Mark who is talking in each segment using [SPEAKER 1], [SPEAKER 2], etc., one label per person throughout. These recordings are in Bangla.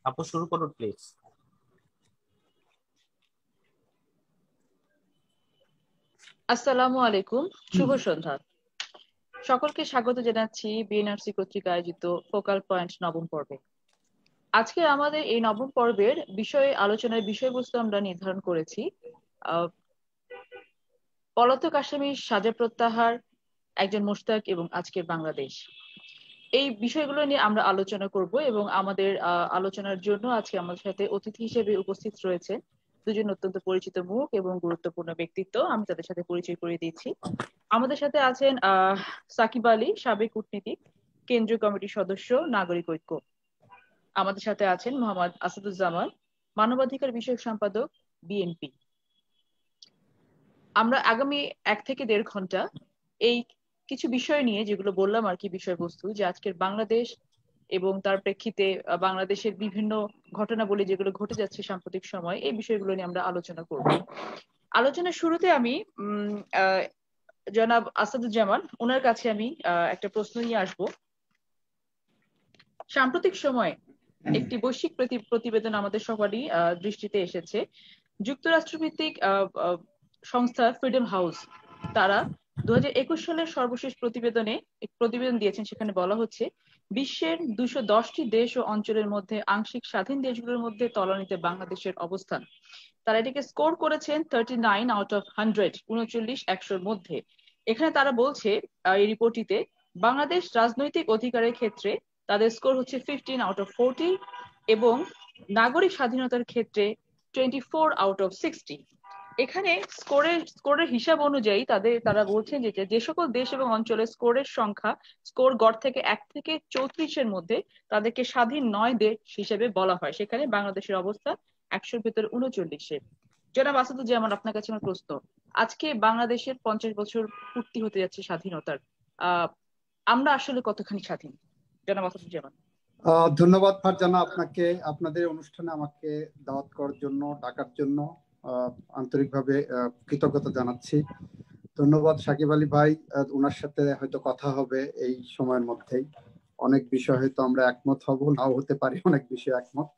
[SPEAKER 1] আপু শুরু করুন প্লিজ।
[SPEAKER 2] আসসালামু আলাইকুম। শুভ সন্ধ্যা। সকলকে স্বাগত জানাচ্ছি বিএনআরসি কর্তৃক আয়োজিত ফোকাল পয়েন্ট নবম পর্বে। আজকে আমাদের এই নবম পর্বের আলোচনার বিষয়বস্তু আমরা নির্ধারণ করেছি আহ, পলাতক আসামির সাজা প্রত্যাহার, একজন মোশতাক এবং আজকের বাংলাদেশ। এই বিষয়গুলো নিয়ে আমরা আলোচনা করব এবং আমাদের আলোচনার জন্য আজকে আমাদের সাথে অতিথি হিসেবে উপস্থিত রয়েছে দুজন অত্যন্ত পরিচিত মুখ এবং গুরুত্বপূর্ণ ব্যক্তিত্ব। আমি তাদের সাথে পরিচয় করিয়ে দিচ্ছি। আমাদের সাথে আছেন সাকিব আলী, সাবেক কূটনীতিক, কেন্দ্রীয় কমিটির সদস্য, নাগরিক ঐক্য। আমাদের সাথে আছেন মোহাম্মদ আসাদুজ্জামান, মানবাধিকার বিষয়ক সম্পাদক, বিএনপি। আমরা আগামী 1 থেকে 1.5 ঘন্টা এই কিছু বিষয় নিয়ে, যেগুলো বললাম আর কি, বিষয়বস্তু যে আজকের বাংলাদেশ এবং তার প্রেক্ষিতে বাংলাদেশের বিভিন্ন ঘটনাবলী যেগুলো ঘটে যাচ্ছে সাম্প্রতিক সময়, এই বিষয়গুলো নিয়ে আমরা আলোচনা করব। আলোচনার শুরুতে আমি উম আহ, জনাব আসাদুজ্জামান, ওনার কাছে আমি একটা প্রশ্ন নিয়ে আসবো। সাম্প্রতিক সময়ে একটি বৈশ্বিক প্রতিবেদন আমাদের সবারই দৃষ্টিতে এসেছে। যুক্তরাষ্ট্রভিত্তিক সংস্থা ফ্রিডম হাউস, তারা 2021 সালের সর্বশেষ প্রতিবেদনে এক প্রতিবেদন দিয়েছেন। সেখানে বলা হচ্ছে বিশ্বের 210টি দেশ ও অঞ্চলের মধ্যে আংশিক স্বাধীন দেশগুলোর মধ্যে তলানিতে বাংলাদেশের অবস্থান। তারা এটাকে স্কোর করেছেন 39 আউট অফ 100, 39 100-র মধ্যে। এখানে তারা বলছে এই রিপোর্টটিতে বাংলাদেশ রাজনৈতিক অধিকারের ক্ষেত্রে তাদের স্কোর হচ্ছে 15 আউট অফ 40 এবং নাগরিক স্বাধীনতার ক্ষেত্রে 24 আউট অফ 60। এখানে স্কোরের হিসাব অনুযায়ী তারা বলছেন যে যে সকল দেশ এবং অঞ্চলের স্কোরের সংখ্যা, স্কোর গড় থেকে 1 থেকে 34-এর মধ্যে, তাদেরকে স্বাধীন নয় দেশ হিসেবে বলা হয়। সেখানে বাংলাদেশের অবস্থা 100-র ভেতর 39-এ। জনাব আসাদুজ্জামান, আপনার কাছে আমার প্রশ্ন। আজকে বাংলাদেশের 50 বছর পূর্তি হতে যাচ্ছে স্বাধীনতার। আহ আমরা আসলে কতখানি স্বাধীন, জনাব আসাদুজ্জামান?
[SPEAKER 3] ধন্যবাদ ফারজানা, আপনাকে আপনাদের অনুষ্ঠানে আমাকে দাওয়াত করার জন্য, ডাকার জন্য আন্তরিকভাবে কৃতজ্ঞতা জানাচ্ছি। ধন্যবাদ সাকিব আলী ভাই। ওনার সাথে হয়তো কথা হবে এই সময়ের মধ্যেই। অনেক বিষয় হয়তো আমরা একমত হব, নাও হতে পারি, অনেক বিষয় একমত।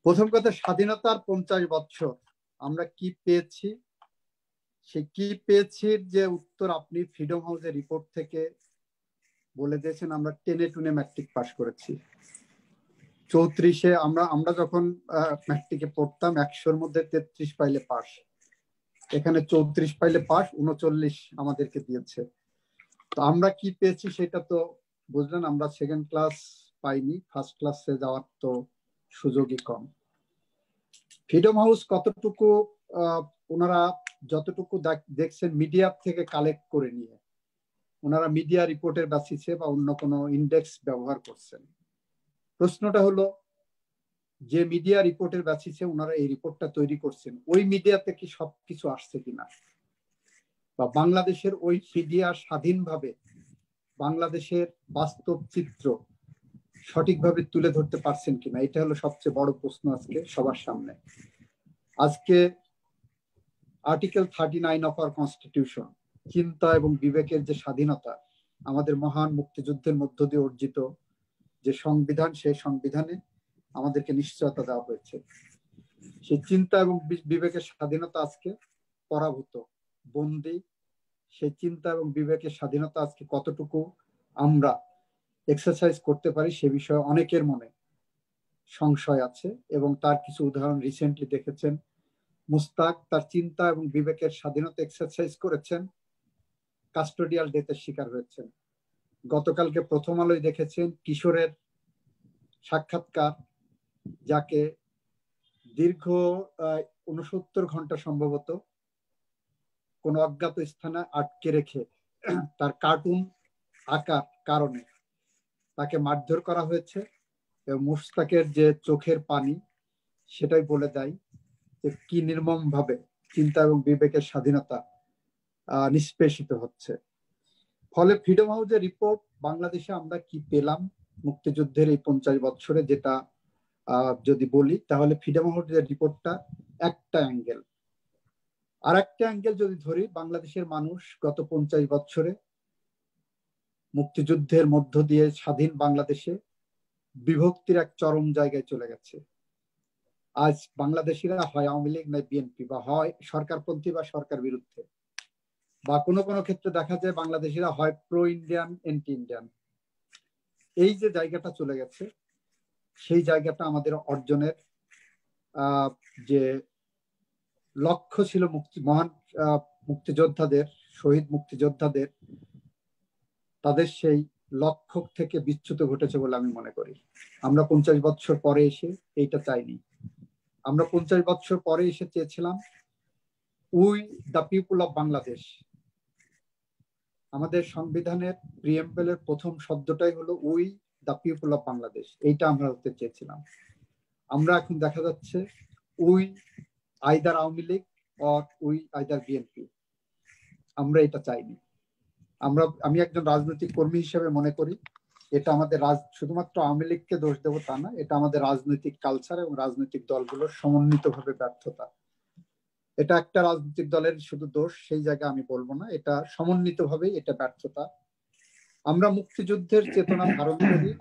[SPEAKER 3] প্রথম কথা, স্বাধীনতার 50 বছর আমরা কি পেয়েছি, সে কি পেয়েছি যে উত্তর আপনি ফ্রিডম হাউসের রিপোর্ট থেকে বলে দিয়েছেন। আমরা টেনে টুনে ম্যাট্রিক পাস করেছি। 34-এ আমরা যখন ম্যাট্রিকে পড়তাম 100-র মধ্যে 33 পাইলে পাস, এখানে 34 পাইলে পাস, 39 আমাদেরকে দিয়েছে। তো আমরা কি পেয়েছি সেটা তো বুঝলেন। আমরা সেকেন্ড ক্লাস পাইনি, ফার্স্ট ক্লাসে যাওয়ার তো সুযোগই কম। ফ্রিডম হাউস কতটুকু ওনারা যতটুকু দেখছেন মিডিয়া থেকে কালেক্ট করে নিয়ে, ওনারা মিডিয়া রিপোর্টের বেসিসে বা অন্য কোনো ইন্ডেক্স ব্যবহার করছেন। প্রশ্নটা হলো, যে মিডিয়া রিপোর্টের বেসিসে ওনারা এই রিপোর্টটা তৈরি করছেন, ওই মিডিয়াতে কি সবকিছু আসছে কিনা, বা বাংলাদেশের ওই মিডিয়া স্বাধীনভাবে বাংলাদেশের বাস্তব চিত্র সঠিকভাবে তুলে ধরতে পারছেন কিনা, এটা হলো সবচেয়ে বড় প্রশ্ন আজকে সবার সামনে। আজকে আর্টিকেল 39 অফ আওয়ার কনস্টিটিউশন, চিন্তা এবং বিবেকের যে স্বাধীনতা, আমাদের মহান মুক্তিযুদ্ধের মধ্য দিয়ে অর্জিত যে সংবিধান, সেই সংবিধানে আমাদেরকে নিশ্চয়তা দেওয়া হয়েছে। সেই চিন্তা এবং বিবেকের স্বাধীনতা আজকে পরাভূত, বন্দী। সেই চিন্তা এবং বিবেকের স্বাধীনতা আজকে কতটুকু আমরা এক্সারসাইজ করতে পারি সে বিষয়ে অনেকের মনে সংশয় আছে, এবং তার কিছু উদাহরণ রিসেন্টলি দেখেছেন। মুস্তাক তার চিন্তা এবং বিবেকের স্বাধীনতা এক্সারসাইজ করেছেন, কাস্টোডিয়াল ডেথের শিকার হয়েছেন। গতকালকে প্রথম আলোয় দেখেছেন কিশোরের সাক্ষাৎকার, যাকে দীর্ঘ 69 ঘন্টা সম্ভবত কোন অজ্ঞাত স্থানে আটকে রেখে তার কার্টুন আঁকার কারণে তাকে মারধর করা হয়েছে। এবং মুস্তাকের যে চোখের পানি, সেটাই বলে দেয় যে কি নির্মম ভাবে চিন্তা এবং বিবেকের স্বাধীনতা নিষ্পেষিত হচ্ছে। ফলে ফ্রিডম হাউসের রিপোর্ট, বাংলাদেশে আমরা কি পেলাম মুক্তিযুদ্ধের এই 50 বছরে, যেটা যদি বলি তাহলে ফ্রিডম হাউসের রিপোর্টটা একটা অ্যাঙ্গেল। আর একটা অ্যাঙ্গেল যদি ধরি, বাংলাদেশের মানুষ গত 50 বছরে মুক্তিযুদ্ধের মধ্য দিয়ে স্বাধীন বাংলাদেশে বিভক্তির এক চরম জায়গায় চলে গেছে। আজ বাংলাদেশিরা হয় আওয়ামী লীগ নয় বিএনপি, বা হয় সরকারপন্থী বা সরকার বিরুদ্ধে, বা কোনো কোনো ক্ষেত্রে দেখা যায় বাংলাদেশিরা হয় প্রো ইন্ডিয়ান এন্টি ইন্ডিয়ান। এই যে জায়গাটা চলে গেছে, সেই জায়গাটা আমাদের অর্জনের যে লক্ষ্য ছিল, মহান মুক্তিযোদ্ধাদের, শহীদ মুক্তিযোদ্ধাদের, তাদের সেই লক্ষ্য থেকে বিচ্যুত ঘটেছে বলে আমি মনে করি। আমরা 50 বছর পরে এসে এইটা চাইনি। আমরা 50 বছর পরে এসে চেয়েছিলাম we the people of Bangladesh. আমাদের সংবিধানের প্রিএম্বলের প্রথম শব্দটাই হলো we the people of Bangladesh. এইটা আমরা হতে চেয়েছিলাম। আমরা এখন দেখা যাচ্ছে we either Awami League or we either BNP. আমরা এটা চাইনি। আমি একজন রাজনৈতিক কর্মী হিসেবে মনে করি এটা আমাদের শুধুমাত্র আওয়ামী লীগকে দোষ দেবো তা না, এটা আমাদের রাজনৈতিক কালচার এবং রাজনৈতিক দলগুলোর সমন্বিতভাবে ব্যর্থতা। এটা একটা রাজনৈতিক দলের শুধু দোষ সেই জায়গায় আমি বলবো না, এটা সমন্বিতভাবে এটা ব্যর্থতা। আমরা মুক্তিযুদ্ধের চেতনা ধারণ করি,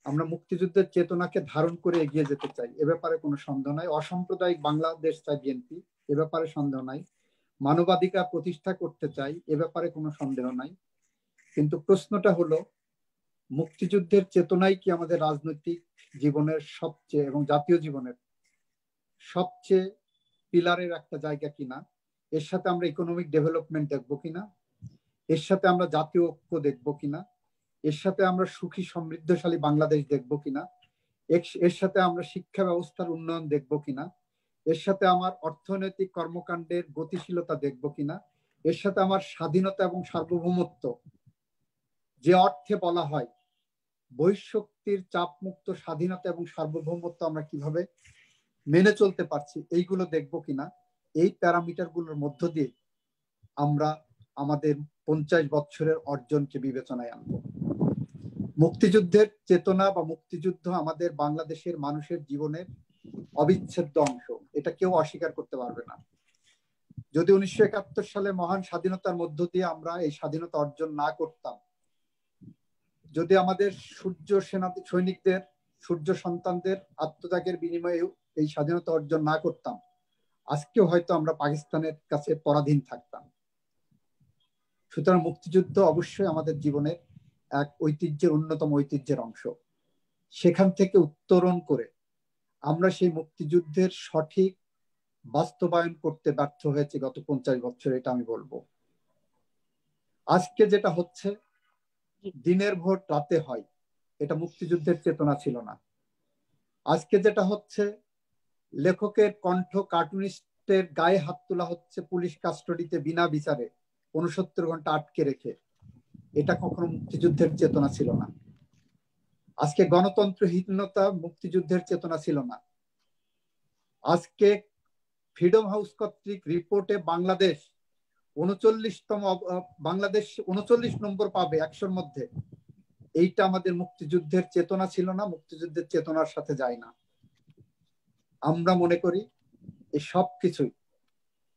[SPEAKER 3] আমরা মুক্তিযুদ্ধের চেতনাকে ধারণ করে এগিয়ে যেতে চাই, এ ব্যাপারে কোনো সন্দেহ নাই। অসাম্প্রদায়িক বাংলাদেশ চাই বিএনপি, এ ব্যাপারে সন্দেহ নাই। মানবাধিকার প্রতিষ্ঠা করতে চাই, এ ব্যাপারে কোনো সন্দেহ নাই। কিন্তু প্রশ্নটা হলো মুক্তিযুদ্ধের চেতনাই কি আমাদের রাজনৈতিক জীবনের সবচেয়ে এবং জাতীয় জীবনের সবচেয়ে পিলারের একটা জায়গা কিনা? এর সাথে আমরা ইকোনমিক ডেভেলপমেন্ট দেখবো কিনা, এর সাথে আমরা জাতীয় ঐক্য দেখবো কিনা, এর সাথে আমরা সুখী সমৃদ্ধশালী বাংলাদেশ দেখবো কিনা, এর সাথে আমরা শিক্ষা ব্যবস্থার উন্নয়ন দেখবো কিনা, এর সাথে আমার অর্থনৈতিক কর্মকাণ্ডের গতিশীলতা দেখবো কিনা, এর সাথে আমার স্বাধীনতা এবং সার্বভৌমত্ব, যে অর্থে বলা হয় বহিঃশক্তির চাপমুক্ত স্বাধীনতা এবং সার্বভৌমত্ব আমরা কিভাবে মেনে চলতে পারছি, এইগুলো দেখবো কিনা। এই প্যারামিটার গুলোর মধ্য দিয়ে আমরা আমাদের 50 বছরের অর্জনকে বিবেচনায় আনব। মুক্তিযুদ্ধের চেতনা বা মুক্তিযুদ্ধ আমাদের বাংলাদেশের মানুষের জীবনের অবিচ্ছেদ্য অংশ, এটা কেউ অস্বীকার করতে পারবে না। যদি 1971 সালে মহান স্বাধীনতার মধ্য দিয়ে আমরা এই স্বাধীনতা অর্জন না করতাম, যদি আমাদের সূর্য সৈনিকদের, সূর্য সন্তানদের আত্মত্যাগের বিনিময়ে এই স্বাধীনতা অর্জন না করতাম, আজকেও হয়তো আমরা পাকিস্তানের কাছে পরাধীন থাকতাম। সুতরাং মুক্তিযুদ্ধ অবশ্যই আমাদের জীবনের এক ঐতিহ্যের অন্যতম ঐতিহ্যের অংশ। সেখান থেকে উত্তরণ করে আমরা সেই মুক্তিযুদ্ধের সঠিক বাস্তবায়ন করতে ব্যর্থ হয়েছে গত 50 বছর, এটা আমি বলবো। আজকে যেটা হচ্ছে দিনের ভোট রাতে হয়, এটা মুক্তিযুদ্ধের চেতনা ছিল না। আজকে যেটা হচ্ছে লেখকের কণ্ঠ, কার্টুনিস্টের গায়ে হাত তোলা হচ্ছে পুলিশ কাস্টডিতে বিনা বিচারে 69 ঘন্টা আটকে রেখে, এটা কখনো মুক্তিযুদ্ধের চেতনা ছিল না। আজকে গণতন্ত্রহীনতা মুক্তিযুদ্ধের চেতনা ছিল না। আজকে ফ্রিডম হাউস কর্তৃক রিপোর্টে বাংলাদেশ 39 নম্বর পাবে 100-র মধ্যে, এইটা আমাদের মুক্তিযুদ্ধের চেতনা ছিল না, মুক্তিযুদ্ধের চেতনার সাথে যায় না। আমরা মনে করি এই সব কিছুই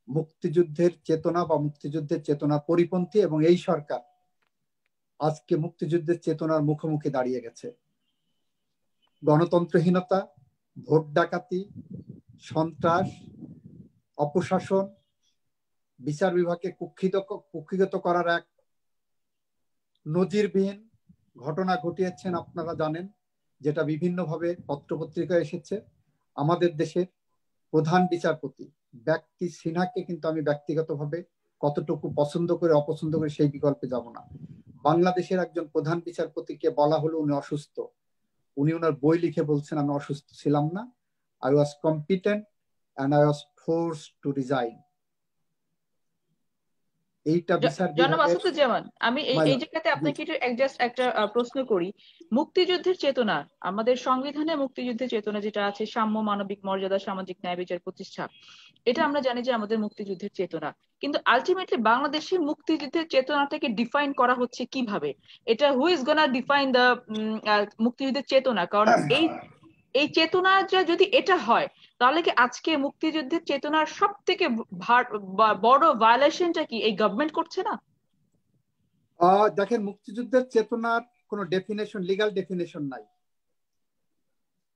[SPEAKER 3] মুক্তিযুদ্ধের চেতনা বা মুক্তিযুদ্ধের চেতনা পরিপন্থী, এবং এই সরকার আজকে মুক্তিযুদ্ধের চেতনার মুখোমুখি দাঁড়িয়ে গেছে। গণতন্ত্রহীনতা, ভোট ডাকাতি, সন্ত্রাস, অপশাসন, বিচার বিভাগকে কুক্ষিগত করার এক নজিরবিহীন ঘটনা ঘটিয়েছেন আপনারা জানেন, যেটা বিভিন্নভাবে পত্রপত্রিকায় এসেছে। আমাদের দেশের প্রধান বিচারপতি ব্যক্তি সিনহাকে কিন্তু আমি ব্যক্তিগতভাবে কতটুকু পছন্দ করে অপছন্দ করে সেই বিকল্পে যাব না। বাংলাদেশের একজন প্রধান বিচারপতিকে বলা হলো উনি অসুস্থ, উনি ওনার বই লিখে বলছেন আমি অসুস্থ ছিলাম না, I was competent and I was forced to resign। এইটা বিচার
[SPEAKER 2] জনাব
[SPEAKER 3] বিভাগের
[SPEAKER 2] আসাদুজ্জামান, আমি এই জায়গাতে আপনাকে জাস্ট একটা প্রশ্ন করি। মুক্তিযুদ্ধের চেতনা, আমাদের সংবিধানে মুক্তিযুদ্ধের চেতনা যেটা আছে, সাম্য, মানবিক মর্যাদা, সামাজিক ন্যায় বিচার প্রতিষ্ঠা, এটা আমরা জানি যে আমাদের মুক্তিযুদ্ধের চেতনা। কিন্তু আলটিমেটলি বাংলাদেশে মুক্তিযুদ্ধের চেতনাটাকে ডিফাইন করা হচ্ছে কিভাবে? এটা who is gonna define the মুক্তিযুদ্ধের চেতনা? কারণ এই চেতনাটা যদি এটা হয়, তাহলে কি আজকে মুক্তিযুদ্ধের চেতনার সব থেকে বড় ভায়োলেশনটা কি এই গভর্নমেন্ট করছে না?
[SPEAKER 3] দেখেন, মুক্তিযুদ্ধের চেতনার কোনো ডেফিনেশন, লিগ্যাল ডেফিনেশন নাই।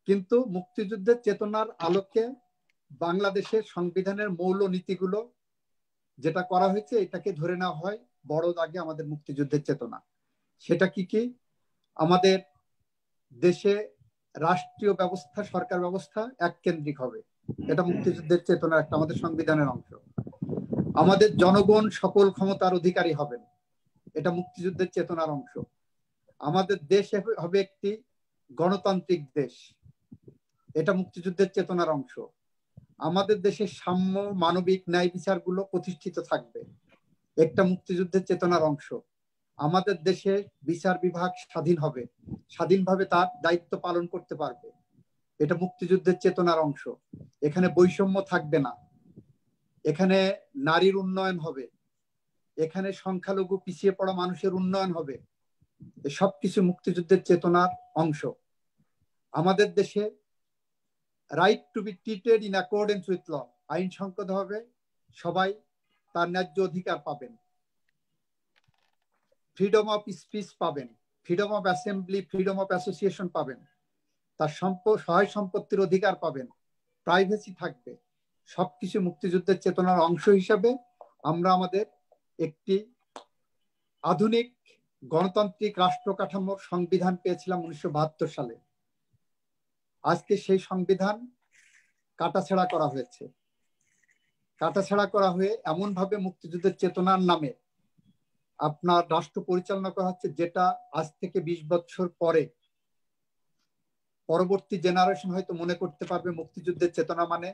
[SPEAKER 3] কিন্তু মুক্তিযুদ্ধের চেতনার আলোকে বাংলাদেশের সংবিধানের মৌল নীতিগুলো যেটা করা হয়েছে এটাকে ধরে নেওয়া হয় বড় দাগে আমাদের মুক্তিযুদ্ধের চেতনা। সেটা কি কি? আমাদের দেশে রাষ্ট্রীয় ব্যবস্থা, সরকার ব্যবস্থা এককেন্দ্রিক হবে, এটা মুক্তিযুদ্ধের চেতনার একটা, আমাদের সংবিধানের অংশ। আমাদের জনগণ সকল ক্ষমতার অধিকারী হবেন, এটা মুক্তিযুদ্ধের চেতনার অংশ। আমাদের দেশ হবে একটি গণতান্ত্রিক দেশ, এটা মুক্তিযুদ্ধের চেতনার অংশ। আমাদের দেশের সাম্য, মানবিক ন্যায় বিচারগুলো প্রতিষ্ঠিত থাকবে, একটা মুক্তিযুদ্ধের চেতনার অংশ। আমাদের দেশে বিচার বিভাগ স্বাধীন হবে, স্বাধীনভাবে তার দায়িত্ব পালন করতে পারবে, এটা মুক্তিযুদ্ধের চেতনার অংশ। এখানে বৈষম্য থাকবে না, এখানে নারীর উন্নয়ন হবে, এখানে সংখ্যালঘু পিছিয়ে পড়া মানুষের উন্নয়ন হবে, সবকিছু মুক্তিযুদ্ধের চেতনার অংশ। আমাদের দেশে right to be treated in accordance with law, আইন সংগত হবে, সবাই তার ন্যায্য অধিকার পাবেন। ফ্রিডম অফ স্পিচ পাবেন, freedom of assembly, freedom of association পাবেন, তার সহায় সম্পত্তির অধিকার পাবেন, প্রাইভেসি থাকবে। সবকিছু মুক্তিযুদ্ধের চেতনার অংশ হিসাবে আমরা আমাদের একটি আধুনিক গণতান্ত্রিক রাষ্ট্র কাঠামোর সংবিধান পেয়েছিলাম 1972 সালে। আজকে সেই সংবিধান কাটাছেঁড়া করা হয়েছে। কাটাছেঁড়া করা হয়ে এমন ভাবে মুক্তিযুদ্ধের চেতনার নামে আপনার রাষ্ট্র পরিচালনা করা হচ্ছে, যেটা আজ থেকে 20 বছর পরে পরবর্তী জেনারেশন হয়তো মনে করতে পারবে মুক্তিযুদ্ধের চেতনা মানে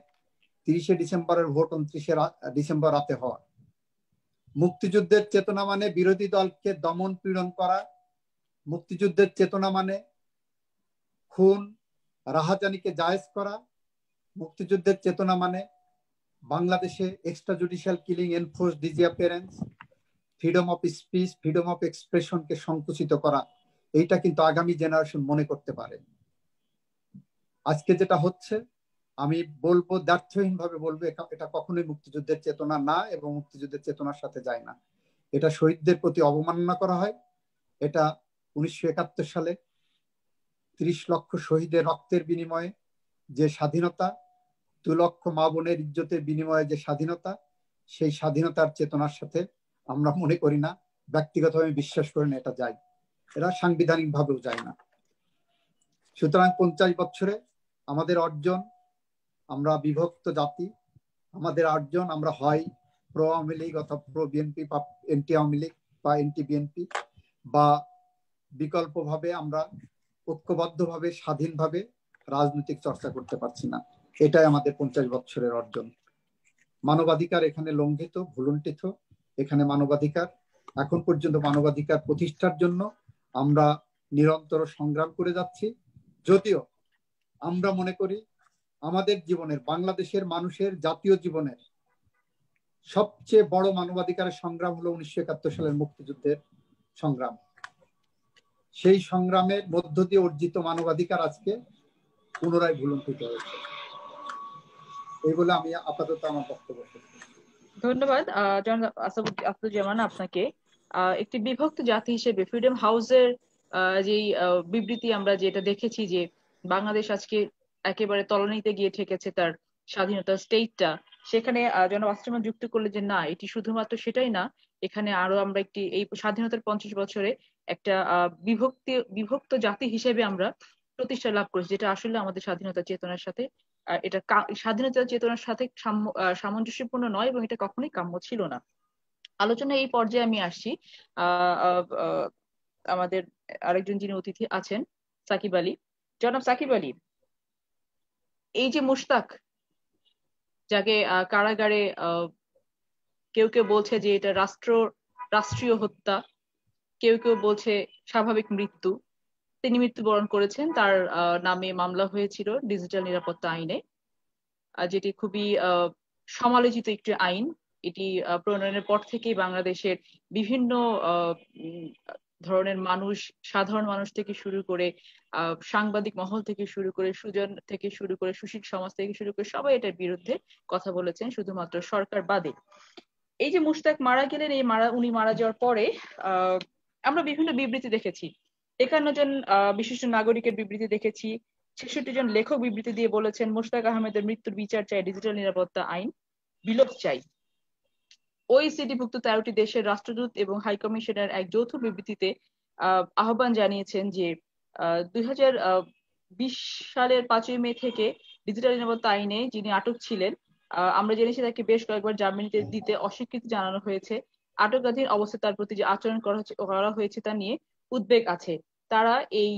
[SPEAKER 3] 30শে ডিসেম্বরের ভোট 29শে ডিসেম্বর রাতে হওয়া। মুক্তিযুদ্ধের চেতনা মানে বিরোধী দলকে দমন পীড়ন করা। মুক্তিযুদ্ধের চেতনা মানে খুন রাহাজানিকে জায়েজ করা। মুক্তিযুদ্ধের চেতনা মানে বাংলাদেশে extra judicial killing, enforce disappearance, freedom of speech, freedom of এক্সপ্রেশনকে সংকুচিত করা। এইটা কিন্তু আগামী জেনারেশন মনে করতে পারে। আজকে যেটা হচ্ছে, আমি বলবো, দ্ব্যর্থহীন ভাবে বলবো, এটা কখনোই মুক্তিযুদ্ধের চেতনা না এবং মুক্তিযুদ্ধের চেতনার সাথে যায় না। এটা শহীদদের প্রতি অবমাননা করা হয়। এটা 1971 সালে 30 লক্ষ শহীদের রক্তের বিনিময়ে যে স্বাধীনতা, 2 লক্ষ মা বোনের ইজ্জতের বিনিময়ে যে স্বাধীনতা, সেই স্বাধীনতার চেতনার সাথে আমরা মনে করি না, ব্যক্তিগতভাবে বিশ্বাস করি না এটা যায়। এটা সাংবিধানিক ভাবেও যায় না। সুতরাং 50 বছরে আমাদের অর্জন, আমরা বিভক্ত জাতি, আমাদের অর্জন, আমরা হয় প্রো আওয়ামী লীগ অথবা প্রো বিএনপি বা এন্টি আওয়ামী লীগ বা এন্টি বিএনপি, বা বিকল্পভাবে আমরা ঐক্যবদ্ধভাবে স্বাধীনভাবে রাজনৈতিক চর্চা করতে পারছি না। এটাই আমাদের 50 বছরের অর্জন। মানবাধিকার এখানে লঙ্ঘিত, ভুলুণ্ঠিত। এখানে মানবাধিকার, এখন পর্যন্ত মানবাধিকার প্রতিষ্ঠার জন্য আমরা নিরন্তর সংগ্রাম করে যাচ্ছি। যদিও আমরা মনে করি আমাদের জীবনের, বাংলাদেশের মানুষের জাতীয় জীবনের সবচেয়ে বড় মানবাধিকারের সংগ্রাম হলো 1971 সালের মুক্তিযুদ্ধের সংগ্রাম। সেই সংগ্রামের মধ্য দিয়ে অর্জিত মানবাধিকার আজকে পুনরায় ভুলুণ্ঠিত হয়েছে। এই বলে আমি আপাতত আমার বক্তব্য শেষ করছি।
[SPEAKER 2] ধন্যবাদ জনাব আসাদুজ্জামান আপনাকে। একটি বিভক্ত জাতি হিসেবে ফ্রিডম হাউসের যেই বিবৃতি আমরা যেটা দেখেছি, যে বাংলাদেশ আজকে একেবারে তলানিতে গিয়ে ঠেকেছে তার স্বাধীনতার স্টেটটা, সেখানে জনাব আসাদুজ্জামান যুক্ত করলে যে না, এটি শুধুমাত্র সেটাই না, এখানে আরো আমরা একটি এই স্বাধীনতার 50 বছরে একটা বিভক্ত জাতি হিসেবে আমরা প্রতিষ্ঠা লাভ করেছি, যেটা আসলে আমাদের স্বাধীনতা চেতনার সাথে এটা স্বাধীনতা চেতনার সাথে সামঞ্জস্যপূর্ণ নয় এবং এটা কখনোই কাম্য ছিল না। আলোচনা এই পর্যায়ে আমি আসছি। আমাদের আরেকজন যিনি অতিথি আছেন, সাকিব আলী। জনাব সাকিব আলী, এই যে মুশতাক, যাকে কারাগারে কেউ কেউ বলছে যে এটা রাষ্ট্রীয় হত্যা, কেউ কেউ বলছে স্বাভাবিক মৃত্যু, তিনি মৃত্যুবরণ করেছেন। তার নামে মামলা হয়েছিল ডিজিটাল নিরাপত্তা আইনে, যেটি খুবই সমালোচিত একটি আইন। এটি প্রণয়নের পর থেকেই বাংলাদেশের বিভিন্ন ধরনের মানুষ, সাধারণ মানুষ থেকে শুরু করে সাংবাদিক মহল থেকে শুরু করে সুজন থেকে শুরু করে সুশীল সমাজ থেকে শুরু করে সবাই এটার বিরুদ্ধে কথা বলেছেন, শুধুমাত্র সরকার বাদে। এই যে মুশতাক মারা গেলেন, উনি মারা যাওয়ার পরে আমরা বিভিন্ন বিবৃতি দেখেছি। 51 জন বিশিষ্ট নাগরিকের বিবৃতি দেখেছি, 66 জন লেখক বিবৃতি দিয়ে বলেছেন মোশতাক আহমেদের মৃত্যুর বিচার চাই, ডিজিটাল নিরাপত্তা আইন বিলোপ চাই। ওইসিডি-ভুক্ত 13টি দেশের রাষ্ট্রদূত এবং হাইকমিশনার এক যৌথ বিবৃতিতে আহ্বান জানিয়েছেন যে 2020 সালের 5ই মে থেকে ডিজিটাল নিরাপত্তা আইনে যিনি আটক ছিলেন, আমরা জেনেছি তাকে বেশ কয়েকবার জামিন দিতে অস্বীকৃতি জানানো হয়েছে। আটকাধীন অবস্থায় তার প্রতি যে আচরণ করা হয়েছে তা নিয়ে উদ্বেগ আছে। তারা এই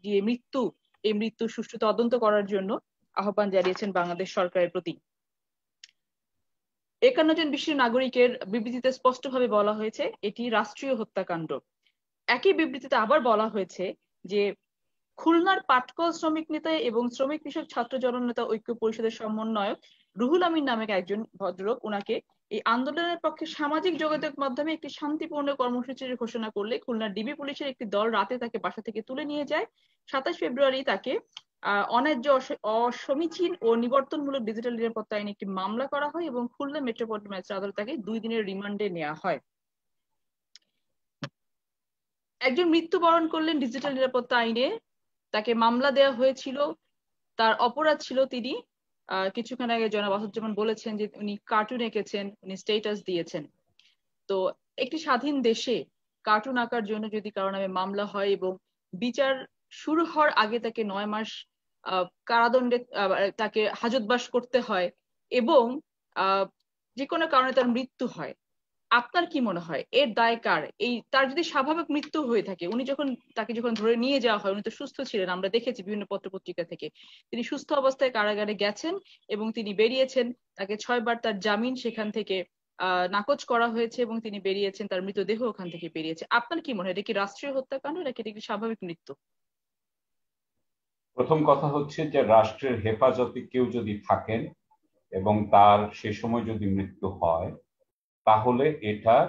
[SPEAKER 2] যে মৃত্যু সুষ্ঠু তদন্ত করার জন্য আহ্বান জানিয়েছেন বাংলাদেশ সরকারের প্রতি। 51 জন বিশিষ্ট নাগরিকের বিবৃতিতে স্পষ্টভাবে বলা হয়েছে এটি রাষ্ট্রীয় হত্যাকাণ্ড। একই বিবৃতিতে আবার বলা হয়েছে যে খুলনার পাটকল শ্রমিক নেতা এবং শ্রমিক কৃষক ছাত্র জননেতা ঐক্য পরিষদের সমন্বয়ক রুহুল আমিন নামে একজন ভদ্রলোক ওনাকে এই আন্দোলনের পক্ষে সামাজিক যোগাযোগ মাধ্যমে একটি শান্তিপূর্ণ কর্মসূচির ঘোষণা করলে খুলনার ডিবি পুলিশের একটি দল রাতে তাকে বাসা থেকে তুলে নিয়ে যায়। 27 ফেব্রুয়ারি তাকে অন্যায্য, অসমীচীন ও নিবর্তনমূলক ডিজিটাল নিরাপত্তা আইনে একটি মামলা করা হয় এবং খুলনা মেট্রোপলিটন ম্যাজিস্ট্রেট আদালত তাকে 2 দিনের রিমান্ডে নেওয়া হয়। একজন মৃত্যুবরণ করলেন ডিজিটাল নিরাপত্তা আইনে, তাকে মামলা দেওয়া হয়েছিল, তার অপরাধ ছিল তিনি কিছুক্ষণ আগে জনাব আসাদুজ্জামান বলেছেন যে উনি কার্টুন এঁকেছেন, উনি স্ট্যাটাস দিয়েছেন। তো একটি স্বাধীন দেশে কার্টুন আঁকার জন্য যদি কারো নামে মামলা হয় এবং বিচার শুরু হওয়ার আগে তাকে 9 মাস কারাদণ্ডে তাকে হাজতবাস করতে হয় এবং যে কোনো কারণে তার মৃত্যু হয়, আপনার কি মনে হয় এর দায় কার? তার যদি স্বাভাবিক মৃত্যু হয়ে থাকে, তাকে যখন ধরে নিয়ে যাওয়া হয়, উনি তো সুস্থ ছিলেন, আমরা দেখেছি বিভিন্ন পত্রপত্রিকা থেকে তিনি সুস্থ অবস্থায় কারাগারে গেছেন এবং তিনি বেরিয়েছেন, তাকে 6 বার তার জামিন সেখান থেকে নাকচ করা হয়েছে এবং তিনি বেরিয়েছেন, তার মৃতদেহ ওখান থেকে বেরিয়েছে। আপনার কি মনে হয় এটা কি রাষ্ট্রীয় হত্যাকাণ্ড নাকি এটা কি স্বাভাবিক মৃত্যু?
[SPEAKER 1] প্রথম কথা হচ্ছে যে রাষ্ট্রের হেফাজতে কেউ যদি থাকেন এবং তার সে সময় যদি মৃত্যু হয় তাহলে এটার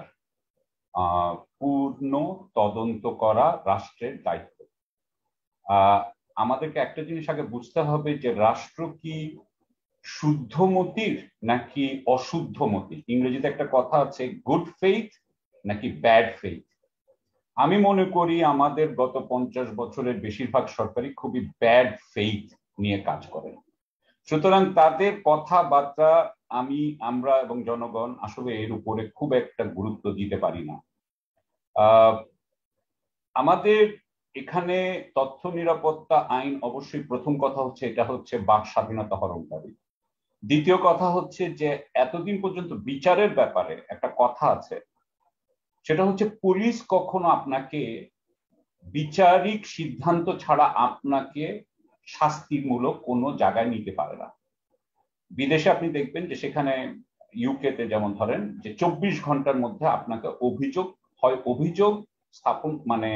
[SPEAKER 1] পূর্ণ তদন্ত করা রাষ্ট্রের দায়িত্ব। আমাদেরকে একটা জিনিস আগে বুঝতে হবে যে রাষ্ট্র কি শুদ্ধমতির নাকি অশুদ্ধমতির। ইংরেজিতে একটা কথা আছে গুড ফেইথ নাকি ব্যাড ফেইথ। আমি মনে করি আমাদের গত 50 বছরের বেশিরভাগ সরকারই খুবই ব্যাড ফেইথ নিয়ে কাজ করেন। সুতরাং তাদের কথাবার্তা আমরা এবং জনগণ আসলে এর উপরে খুব একটা গুরুত্ব দিতে পারি না। আমাদের এখানে তথ্য নিরাপত্তা আইন অবশ্যই প্রথম কথা হচ্ছে এটা হচ্ছে বাক স্বাধীনতা হরণকারী। দ্বিতীয় কথা হচ্ছে যে এতদিন পর্যন্ত বিচারের ব্যাপারে একটা কথা আছে, সেটা হচ্ছে পুলিশ কখনো আপনাকে বিচারিক সিদ্ধান্ত ছাড়া আপনাকে শাস্তিমূলক কোনো জায়গায় নিতে পারে না। বিদেশে আপনি দেখবেন যে সেখানে ইউকেতে যেমন ধরেন যে 24 ঘন্টার মধ্যে আপনাকে অভিযোগ স্থাপন মানে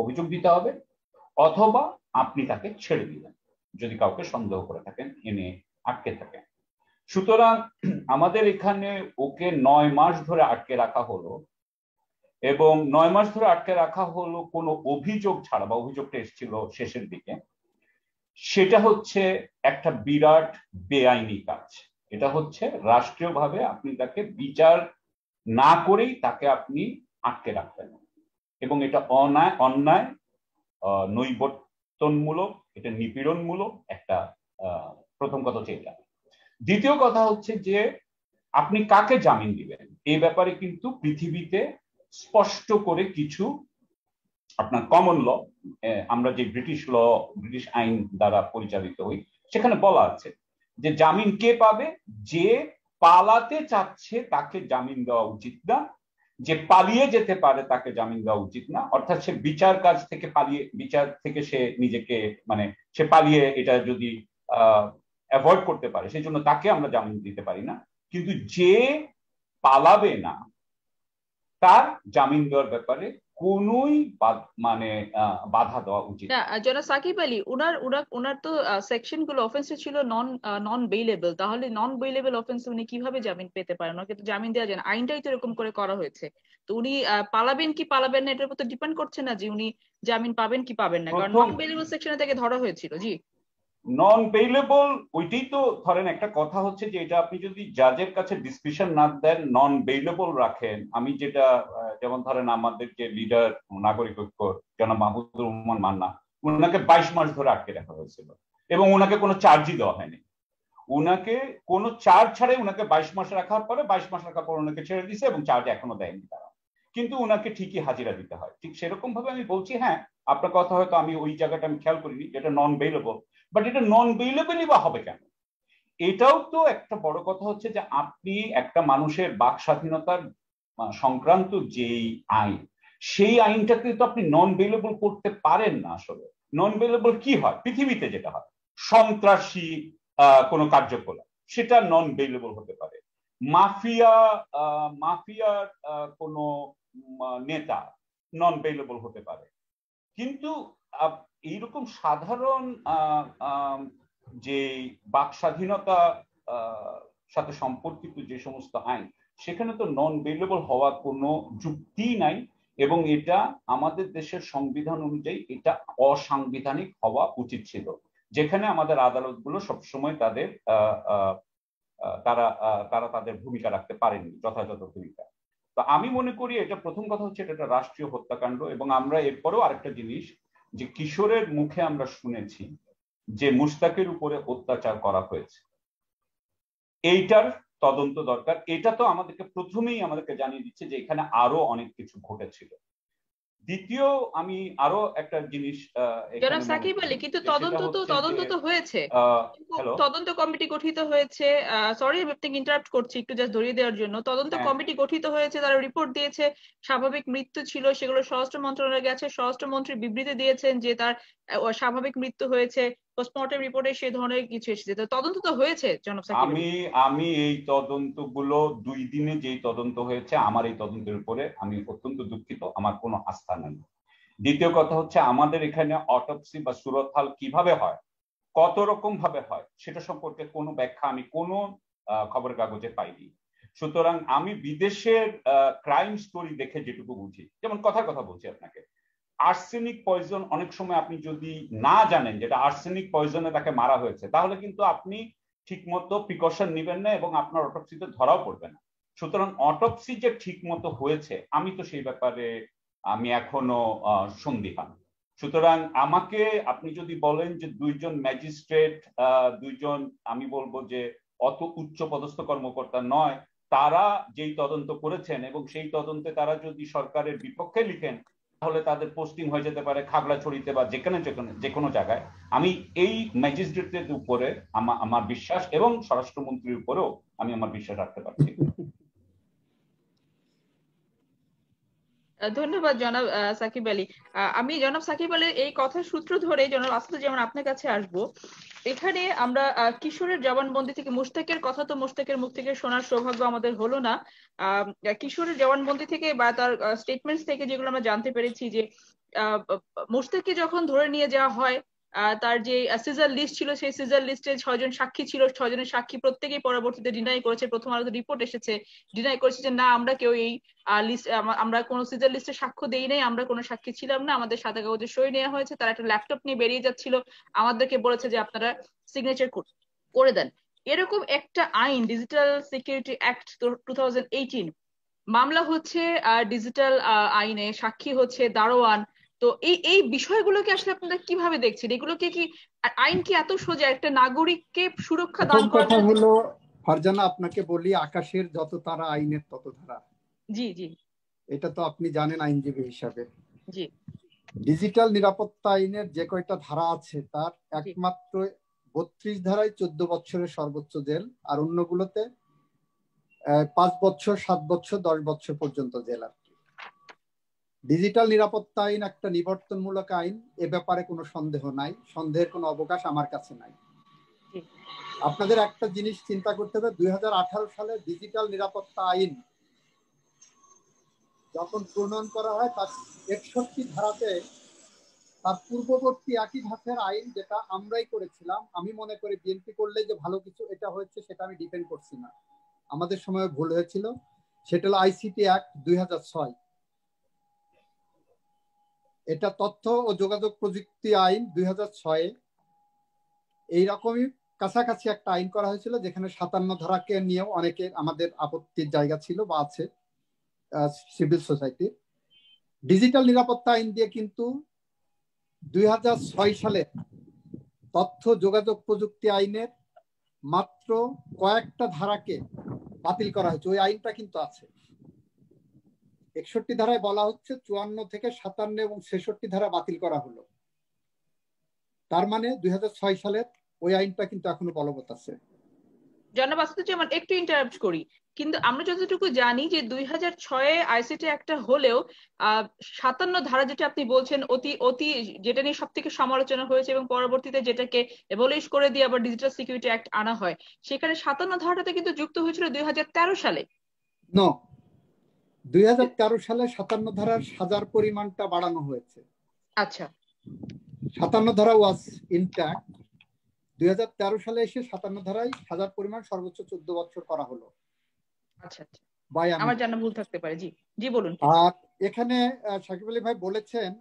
[SPEAKER 1] অভিযোগ দিতে হবে অথবা আপনি তাকে ছেড়ে দিবেন যদি কাউকে সন্দেহ করে থাকেন, এনে আটকে থাকেন। সুতরাং আমাদের এখানে ওকে 9 মাস ধরে আটকে রাখা হলো এবং 9 মাস ধরে আটকে রাখা হলো কোনো অভিযোগ ছাড়া, বা অভিযোগটা এসেছিল শেষের দিকে। সেটা হচ্ছে একটা বিরাট বেআইনি কাজ। এটা হচ্ছে রাষ্ট্রীয়ভাবে আপনি তাকে বিচার না করেই তাকে আপনি আটকে রাখবেন এবং এটা অন্যায়, নৈবর্তনমূলক, এটা নিপীড়নমূলক একটা প্রথম কথা হচ্ছে এটা। দ্বিতীয় কথা হচ্ছে যে আপনি কাকে জামিন দিবেন এই ব্যাপারে কিন্তু পৃথিবীতে স্পষ্ট করে কিছু আপনার কমন ল, আমরা যে ব্রিটিশ আইন দ্বারা পরিচালিত হই, সেখানে বলা আছে যে জামিন কে পাবে? যে পালাতে চাচ্ছে তাকে জামিন দেওয়া উচিত না, যে পালিয়ে যেতে পারে তাকে জামিন দেওয়া উচিত না। অর্থাৎ সে বিচার থেকে সে নিজেকে সে পালিয়ে এটা যদি অ্যাভয়েড করতে পারে সেই জন্য তাকে আমরা জামিন দিতে পারি না, কিন্তু যে পালাবে না তার জামিন দেওয়ার ব্যাপারে কোনোই বাধা দেওয়া উচিত
[SPEAKER 2] না। জনাব সাকিব আলী, ওনার তো সেকশন গুলো অফেন্সে ছিল নন বেইলেবল, তাহলে নন বেইলেবল অফেন্সে উনি কিভাবে জামিন পেতে পারেন? ওকে তো জামিন দেওয়া যায় না, আইনটাই তো এরকম করে করা হয়েছে। তো উনি পালাবেন কি পালাবেন না এটার উপর তো ডিপেন্ড করছে না যে উনি জামিন পাবেন কি পাবেন না, কারণ নন বেইলেবল সেকশনে তাকে ধরা হয়েছিল। জি,
[SPEAKER 1] নন বেইলেবল ওইটাই তো ধরেন একটা কথা হচ্ছে যে এটা আপনি যদি জাজের কাছে ডিসক্রিপশন না দেন, নন বেইলেবল রাখেন। আমি যেটা যেমন ধরেন আমাদের যে লিডার নাগরিক ঐক্য জনাব মাহবুবুর রহমান মান্না, ওনাকে 22 মাস ধরে আটকে রাখা হয়েছিল এবং ওনাকে কোনো চার্জই দেওয়া হয়নি। ওনাকে কোনো চার্জ ছাড়াই ওনাকে 22 মাস রাখার পরে 22 মাস রাখার পর ওনাকে ছেড়ে দিয়েছে এবং চার্জ এখনো দেয়নি তারা, কিন্তু ওনাকে ঠিকই হাজিরা দিতে হয়। ঠিক সেরকম ভাবে আমি বলছি, হ্যাঁ আপনার কথা হয়তো আমি ওই জায়গাটা আমি খেয়াল করিনি, যেটা নন বেইলেবল, বাট এটা নন বেইলেবলই বা হবে কেন? এটাও তো একটা বড় কথা হচ্ছে যে আপনি একটা মানুষের বাক স্বাধীনতার সংক্রান্ত যেই আইন, সেই আইনটাকে তো আপনি নন বেইলেবল করতে পারেন না। আসলে নন বেইলেবল কি হয় পৃথিবীতে, যেটা হয় সন্ত্রাসী কোনো কার্যকলাপ, সেটা নন বেইলেবল হতে পারে। মাফিয়ার কোনো নেতা নন বেইলেবল হতে পারে। কিন্তু এইরকম সাধারণ যে বাক স্বাধীনতা সাথে সম্পর্কিত যে সমস্ত আইন, সেখানে তো নন বেইলেবল হওয়ার কোনো যুক্তি নাই, এবং এটা আমাদের দেশের সংবিধান অনুযায়ী এটা অসাংবিধানিক হওয়া উচিত ছিল, যেখানে আমাদের আদালতগুলো সবসময় তারা তাদের ভূমিকা রাখতে পারেনি, যথাযথ ভূমিকা। তো আমি মনে করি এটা প্রথম কথা হচ্ছে এটা একটা রাষ্ট্রীয় হত্যাকাণ্ড। এবং আমরা এরপরেও আরেকটা জিনিস, যে কিশোরের মুখে আমরা শুনেছি যে মুশতাকের উপরে অত্যাচার করা হয়েছে, এইটার তদন্ত দরকার। এটা তো আমাদেরকে প্রথমেই আমাদেরকে জানিয়ে দিচ্ছে যে এখানে আরো অনেক কিছু ঘটেছিল। দ্বিতীয় আমি আরো একটা জিনিস
[SPEAKER 2] জনাব সাকিব আলী, কিন্তু তদন্ত তো হয়েছে, তদন্ত কমিটি গঠিত হয়েছে। সরি আমি আপনাকে ইন্টারাপ্ট করছি, একটু জাস্ট ধরিয়ে দেওয়ার জন্য। তদন্ত কমিটি গঠিত হয়েছে, তারা রিপোর্ট দিয়েছে, স্বাভাবিক মৃত্যু ছিল, সেগুলো স্বরাষ্ট্র মন্ত্রণালয়ে গেছে, স্বরাষ্ট্রমন্ত্রী বিবৃতি দিয়েছেন যে তার স্বাভাবিক মৃত্যু হয়েছে, পোস্টমর্টেম রিপোর্টে সে ধরনের কিছু এসেছে। তো তদন্ত তো হয়েছে জনাব সাকিব আলী।
[SPEAKER 1] আমি এই তদন্তগুলো 2 দিনে যেই তদন্ত হয়েছে, আমার এই তদন্তের উপরে আমি অত্যন্ত দুঃখিত, আমার কোনো আস্থা নেই। দ্বিতীয় কথা হচ্ছে আমাদের এখানে অটোপসি বা সুরতহাল কিভাবে হয়, কত রকম ভাবে হয়, সেটা সম্পর্কে কোনো ব্যাখ্যা আমি কোনো খবরের কাগজে পাইনি। সুতরাং আমি বিদেশের ক্রাইম স্টোরি দেখে যেটুকু বুঝি, যেমন কথা বলছি আপনাকে, আর্সেনিক পয়জন অনেক সময় আপনি যদি না জানেন যেটা আর্সেনিক পয়জনে তাকে মারা হয়েছে, তাহলে কিন্তু আপনি ঠিকমতো প্রিকশন নেবেন না এবং আপনার অটোপসিতে ধরাও পড়বে না। সুতরাং অটোপসি যে ঠিক মতো হয়েছে, আমি তো সেই ব্যাপারে আমি এখনো সন্দিহান। সুতরাং আমাকে আপনি যদি বলেন যে 2 জন ম্যাজিস্ট্রেট, 2 জন আমি বলবো যে অত উচ্চ পদস্থ কর্মকর্তা নয়, তারা যেই তদন্ত করেছেন এবং সেই তদন্তে তারা যদি সরকারের বিপক্ষে লিখেন, তাহলে তাদের পোস্টিং হয়ে যেতে পারে খাগড়াছড়িতে বা যে কোনো জায়গায়। আমি এই ম্যাজিস্ট্রেটদের উপরে আমার বিশ্বাস, এবং স্বরাষ্ট্রমন্ত্রীর উপরেও আমি আমার বিশ্বাস রাখতে পারছি।
[SPEAKER 2] ধন্যবাদ জনাব সাকিব আলী। আমি জনাব সাকিব আলীর এই কথার সূত্র ধরে জনাব আসাদুজ্জামান আপনার কাছে আসবো। এখানে আমরা কিশোরের জবানবন্দি থেকে, মুশতাকের কথা তো মুশতাকের মুখ থেকে শোনার সৌভাগ্য আমাদের হলো না, কিশোরের জবানবন্দি থেকে বা তার স্টেটমেন্টস থেকে যেগুলো আমরা জানতে পেরেছি যে মুশতাককে যখন ধরে নিয়ে যাওয়া হয়, তার যে সিজার লিস্ট ছিল, সেই সিজার লিস্টে 6 জন সাক্ষী ছিল, 6 জনের সাক্ষী প্রত্যেকেই পরবর্তীতে ডিনাই করেছে। প্রথম আলোতে রিপোর্ট এসেছে, ডিনাই করেছে যে না, আমরা কেউ এই লিস্ট, আমরা কোনো সিজার লিস্টে সাক্ষ্য দেই নাই, আমরা কোনো সাক্ষী ছিলাম না, আমাদের সাদা কাগজে সই নেওয়া হয়েছে। তারা একটা ল্যাপটপ নিয়ে বেরিয়ে যাচ্ছিল, আমাদেরকে বলেছে যে আপনারা সিগনেচার করে দেন। এরকম একটা আইন, ডিজিটাল সিকিউরিটি অ্যাক্ট 2018, মামলা হচ্ছে ডিজিটাল আইনে, সাক্ষী হচ্ছে দারোয়ান। তো এই বিষয়গুলোকে আসলে আপনারা কিভাবে দেখছেন? এগুলোকে কি, আইন কি এত সোজা একটা নাগরিককে সুরক্ষা দান করার
[SPEAKER 3] কথা হলো ফারজানা, আপনাকে বলি, আকাশের যত তারা আইনের তত ধারা।
[SPEAKER 2] জি জি,
[SPEAKER 3] এটা তো আপনি জানেন আইনজীবী হিসাবে।
[SPEAKER 2] জি,
[SPEAKER 3] ডিজিটাল নিরাপত্তা আইনের যে কয়টা ধারা আছে তার একমাত্র 32 ধারায় 14 বছরের সর্বোচ্চ জেল, আর অন্যগুলোতে 5 বছর, 7 বছর, 10 বছর পর্যন্ত জেল। আর ডিজিটাল নিরাপত্তা আইন একটা নিবর্তনমূলক আইন, এ ব্যাপারে কোনো সন্দেহ নাই, সন্দেহের কোনো অবকাশ আমার কাছে নাই। আপনাদের একটা জিনিস চিন্তা করতে হবে, 2018 সালে ডিজিটাল নিরাপত্তা আইন যখন প্রণয়ন করা হয়, তার 61 ধারাতে তার পূর্ববর্তী একই ধাপের আইন, যেটা আমরাই করেছিলাম, আমি মনে করি বিএনপি করলে যে ভালো কিছু এটা হয়েছে সেটা আমি ডিপেন্ড করছি না, আমাদের সময় ভুল হয়েছিল, সেটা হলো আইসিটি অ্যাক্ট 2006। এটা তথ্য ও যোগাযোগ প্রযুক্তি আইন 2006। এইরকমই কাছাকাছি একটা আইন করা হয়েছিল, যেখানে 57 ধারাকে নিয়েও অনেকে আমাদের আপত্তির জায়গা ছিল বা আছে সিভিল সোসাইটির। ডিজিটাল নিরাপত্তা আইন দিয়ে কিন্তু 2006 সালে তথ্য যোগাযোগ প্রযুক্তি আইনের মাত্র কয়েকটা ধারাকে বাতিল করা হয়েছে। ওই আইনটা কিন্তু আছে। 61 ধারায় বলা হচ্ছে 54 থেকে 57 এবং 66 ধারা বাতিল করা হলো। তার মানে 2006 সালের ওই আইনটা কিন্তু এখনো বলবৎ আছে।
[SPEAKER 2] জনাব আসাদুজ্জামান, একটু ইন্টারাপ্ট করি, কিন্তু আমরা যতটুকু জানি যে 2006 আইসিটি একটা হলেও 57 ধারা যেটা আপনি বলছেন অতি অতি যেটা নিয়ে সব থেকে সমালোচনা হয়েছে এবং পরবর্তীতে যেটাকে এবলিশ করে দিয়ে আবার ডিজিটাল সিকিউরিটি অ্যাক্ট আনা হয়, সেখানে 57 ধারাটাতে কিন্তু যুক্ত হয়েছিল 2013 সালে।
[SPEAKER 3] নো, 2013 সালে 57 ধারার সাজার পরিমাণটা বাড়ানো হয়েছে।
[SPEAKER 2] আচ্ছা,
[SPEAKER 3] 57 ধারা ওয়াজ ইনট্যাক্ট। 2013 সালে এসে 57 ধারায় সাজার পরিমাণ সর্বোচ্চ 14 বছর করা হলো।
[SPEAKER 2] আচ্ছা আচ্ছা, আমার জানা ভুল থাকতে পারে। জি জি বলুন।
[SPEAKER 3] আর এখানে সাকিব আলী ভাই বলেছেন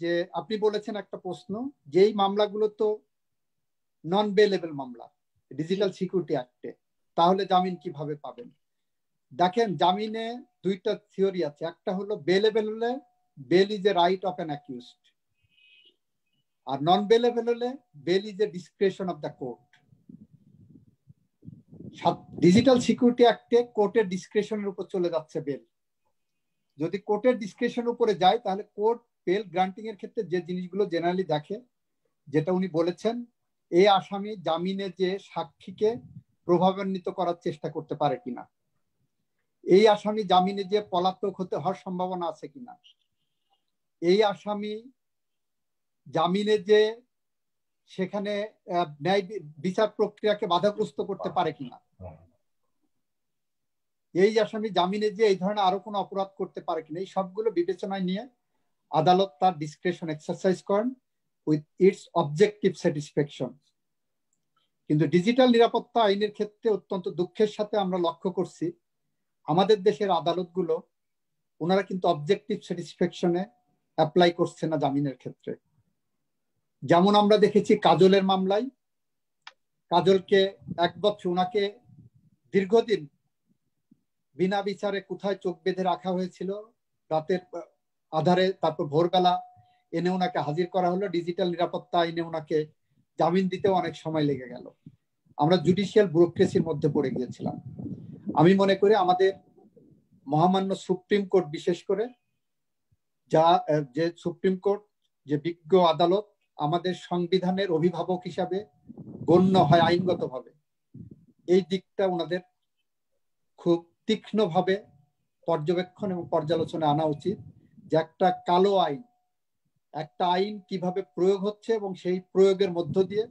[SPEAKER 3] যে, আপনি বলেছেন একটা প্রশ্ন, যেই মামলাগুলো তো নন বেলেবল মামলা ডিজিটাল সিকিউরিটি অ্যাক্টে, তাহলে জামিন কিভাবে পাবেন? দেখেন, জামিনে দুইটা থিওরি আছে। একটা হলো বেলেবল হলে bail is a right of an accused, আর নন বেলেবল হলে bail is a discretion of the court. Digital security অ্যাক্টে কোর্টের ডিসক্রিপশনের উপর চলে যাচ্ছে বেল। যদি কোর্টের ডিসক্রিপশনের উপরে যায় তাহলে কোর্ট বেল গ্রান্টিং এর ক্ষেত্রে যে জিনিসগুলো জেনারেলি দেখে, যেটা উনি বলেছেন, এই আসামি জামিনে যে সাক্ষীকে প্রভাবান্বিত করার চেষ্টা করতে পারে কিনা, এই আসামি জামিনে যে পলাতক হতে হওয়ার সম্ভাবনা আছে কিনা, এই আসামি জামিনে যে সেখানে ন্যায় বিচার প্রক্রিয়াকে বাধাগ্রস্ত করতে পারে কিনা, এই আসামি জামিনে যে এই ধরনের আরো কোনো অপরাধ করতে পারে কিনা, এই সবগুলো বিবেচনায় নিয়ে আদালত তার ডিসক্রিপশন এক্সারসাইজ করেন উইথ ইটস অবজেক্টিভ স্যাটিসফ্যাকশন। কিন্তু ডিজিটাল নিরাপত্তা আইনের ক্ষেত্রে অত্যন্ত দুঃখের সাথে আমরা লক্ষ্য করছি আমাদের দেশের আদালতগুলো ওনারা কিন্তু অবজেক্টিভ স্যাটিসফ্যাকশনে অ্যাপ্লাই করছে না জামিনের ক্ষেত্রে। যেমন আমরা দেখেছি কাজলের মামলায়, কাজলকে 1 বছর, ওনাকে দীর্ঘদিন বিনা বিচারে কোথায় চোখ বেঁধে রাখা হয়েছিল, রাতের আধারে, তারপর ভোরবেলা এনে ওনাকে হাজির করা হলো। ডিজিটাল নিরাপত্তা আইনে ওনাকে জামিন দিতেও অনেক সময় লেগে গেল। আমরা জুডিশিয়াল ব্যুরোক্রেসির মধ্যে পড়ে গিয়েছিলাম। আমি মনে করি আমাদের মহামান্য সুপ্রিম কোর্ট, বিশেষ করে যে সুপ্রিম কোর্ট, যে বিজ্ঞ আদালত, আমাদের সংবিধানের অভিভাবক হিসাবে গণ্য হয় আইনগতভাবে, এই দিকটা ওনাদের খুব তীক্ষ্ণভাবে পর্যবেক্ষণ এবং পর্যালোচনা আনা উচিত, যে একটা কালো আইন, একটা আইন কিভাবে প্রয়োগ হচ্ছে এবং সেই প্রয়োগের মধ্য দিয়ে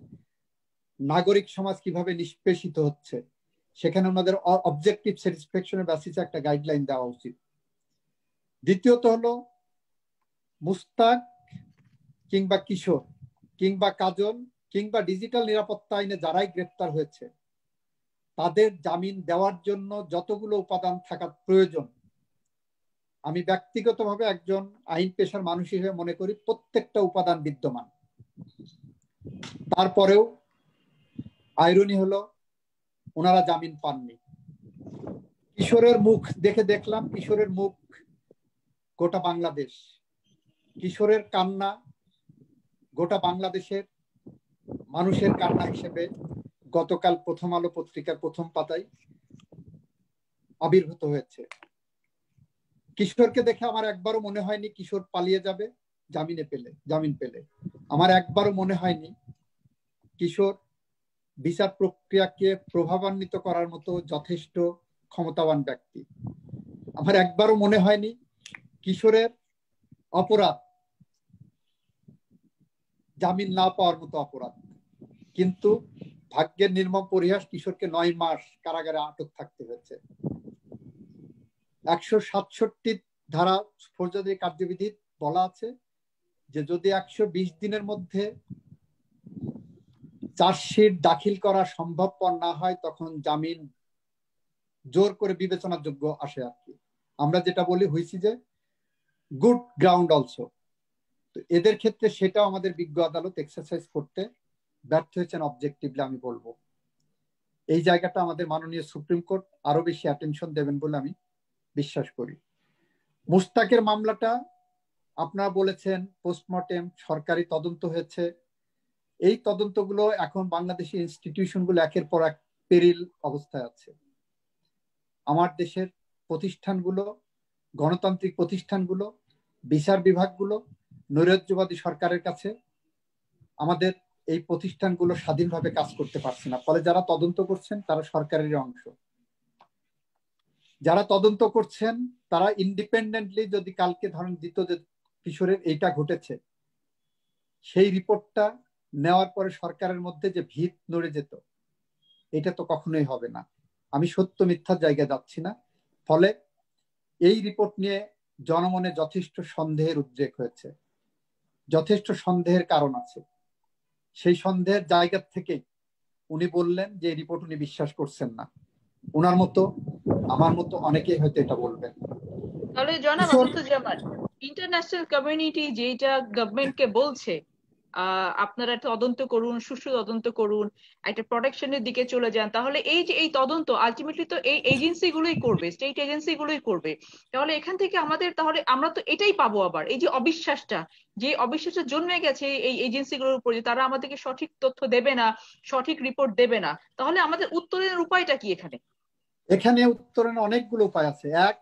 [SPEAKER 3] নাগরিক সমাজ কিভাবে নিষ্পেষিত হচ্ছে, সেখানে ওনাদের অবজেক্টিভ স্যাটিসফ্যাকশনের বেসিসে একটা গাইডলাইন দেওয়া উচিত। দ্বিতীয়ত হলো, মুস্তাক কিংবা কিশোর কিংবা কাজল কিংবা ডিজিটাল নিরাপত্তা আইনে যারাই গ্রেপ্তার হয়েছে, তাদের জামিন দেওয়ার জন্য যতগুলো উপাদান থাকা প্রয়োজন, আমি ব্যক্তিগতভাবে একজন আইন পেশার মানুষ হিসেবে মনে করি প্রত্যেকটা উপাদান বিদ্যমান। তারপরেও আইরনি হলো ওনারা জামিন পাননি। কিশোরের মুখ দেখে দেখলাম, কিশোরের মুখ গোটা বাংলাদেশ, কিশোরের কান্না গোটা বাংলাদেশের মানুষের কান্না হিসেবে গতকাল প্রথম আলো পত্রিকার প্রথম পাতায় আবির্ভূত হয়েছে। কিশোরকে দেখে আমার একবারও মনে হয়নি কিশোর পালিয়ে যাবে জামিন পেলে। আমার একবারও মনে হয়নি কিশোর বিচার প্রক্রিয়াকে প্রভাবান্বিত করার মতো যথেষ্ট ক্ষমতাবান ব্যক্তি। আমার একবারও মনে হয়নি কিশোরের অপরাধ জামিন না পাওয়ার মতো অপরাধ। কিন্তু ভাগ্যের নির্মম পরিহাস, কিশোরকে 9 মাস কারাগারে আটক থাকতে হয়েছে। 167 ধারা ফৌজদারি কার্যবিধি বলা আছে যে যদি 120 দিনের মধ্যে চার্জশিট দাখিল করা সম্ভবপর না হয়, তখন জামিন জোর করে বিবেচনার যোগ্য আসে আর কি। আমরা যেটা বলি হয়েছি যে গুড গ্রাউন্ড অলসো। তো এদের ক্ষেত্রে সেটাও আমাদের বিজ্ঞ আদালত এক্সারসাইজ করতে ব্যর্থ হয়েছেন অবজেক্টিভলি, আমি বলবো। এই জায়গাটা আমাদের মাননীয় সুপ্রিম কোর্ট আরো বেশি অ্যাটেনশন দেবেন বলে আমি বিশ্বাস করি। মুস্তাকের মামলাটা আপনারা বলেছেন পোস্টমর্টেম সরকারি তদন্ত হয়েছে। এই তদন্তগুলো এখন বাংলাদেশি ইনস্টিটিউশনগুলো একের পর এক পেরিল অবস্থায় আছে। আমার দেশের প্রতিষ্ঠানগুলো, গণতান্ত্রিক প্রতিষ্ঠানগুলো, বিচার বিভাগগুলো নৈরাজ্যবাদী সরকারের কাছে আমাদের এই প্রতিষ্ঠানগুলো স্বাধীনভাবে কাজ করতে পারছে না। ফলে যারা তদন্ত করছেন তারা সরকারের অংশ। যারা তদন্ত করছেন তারা ইন্ডিপেন্ডেন্টলি, যদি কালকে ধরেন দিত যে কিশোরের এইটা ঘটেছে, সেই রিপোর্টটা নেওয়ার পরে সরকারের মধ্যে যে ভিত নড়ে যেত, এটা তো কখনোই হবে না। আমি সত্য মিথ্যার জায়গায় যাচ্ছি না। ফলে এই রিপোর্ট নিয়ে জনমনে যথেষ্ট সন্দেহের উদ্রেক হয়েছে, যথেষ্ট সন্দেহের কারণ আছে। সেই সন্দেহের জায়গা থেকেই উনি বললেন যে এই রিপোর্ট উনি বিশ্বাস করছেন না। ওনার মতো আমার মতো অনেকেই হয়তো এটা বলবেন।
[SPEAKER 2] তাহলে জনাব আসাদুজ্জামান, ইন্টারন্যাশনাল কমিউনিটি যেটা গভর্নমেন্টকে বলছে আপনারা তদন্ত করুন, সুষ্ঠু তদন্ত করুন, একটা প্রোটেকশনের দিকে চলে যান, তাহলে এই যে এই তদন্ত আলটিমেটলি তো এই এজেন্সি গুলোই করবে, স্টেট এজেন্সি গুলোই করবে। তাহলে এখান থেকে আমাদের, তাহলে আমরা তো এটাই পাবো আবার, এই যে অবিশ্বাসটা, যে অবিশ্বাসটা জন্মে গেছে এই এজেন্সি গুলোর উপর, যে তারা আমাদেরকে সঠিক তথ্য দেবে না, সঠিক রিপোর্ট দেবে না, তাহলে আমাদের উত্তরের উপায়টা কি এখানে?
[SPEAKER 3] এখানে উত্তরের অনেকগুলো উপায় আছে। এক,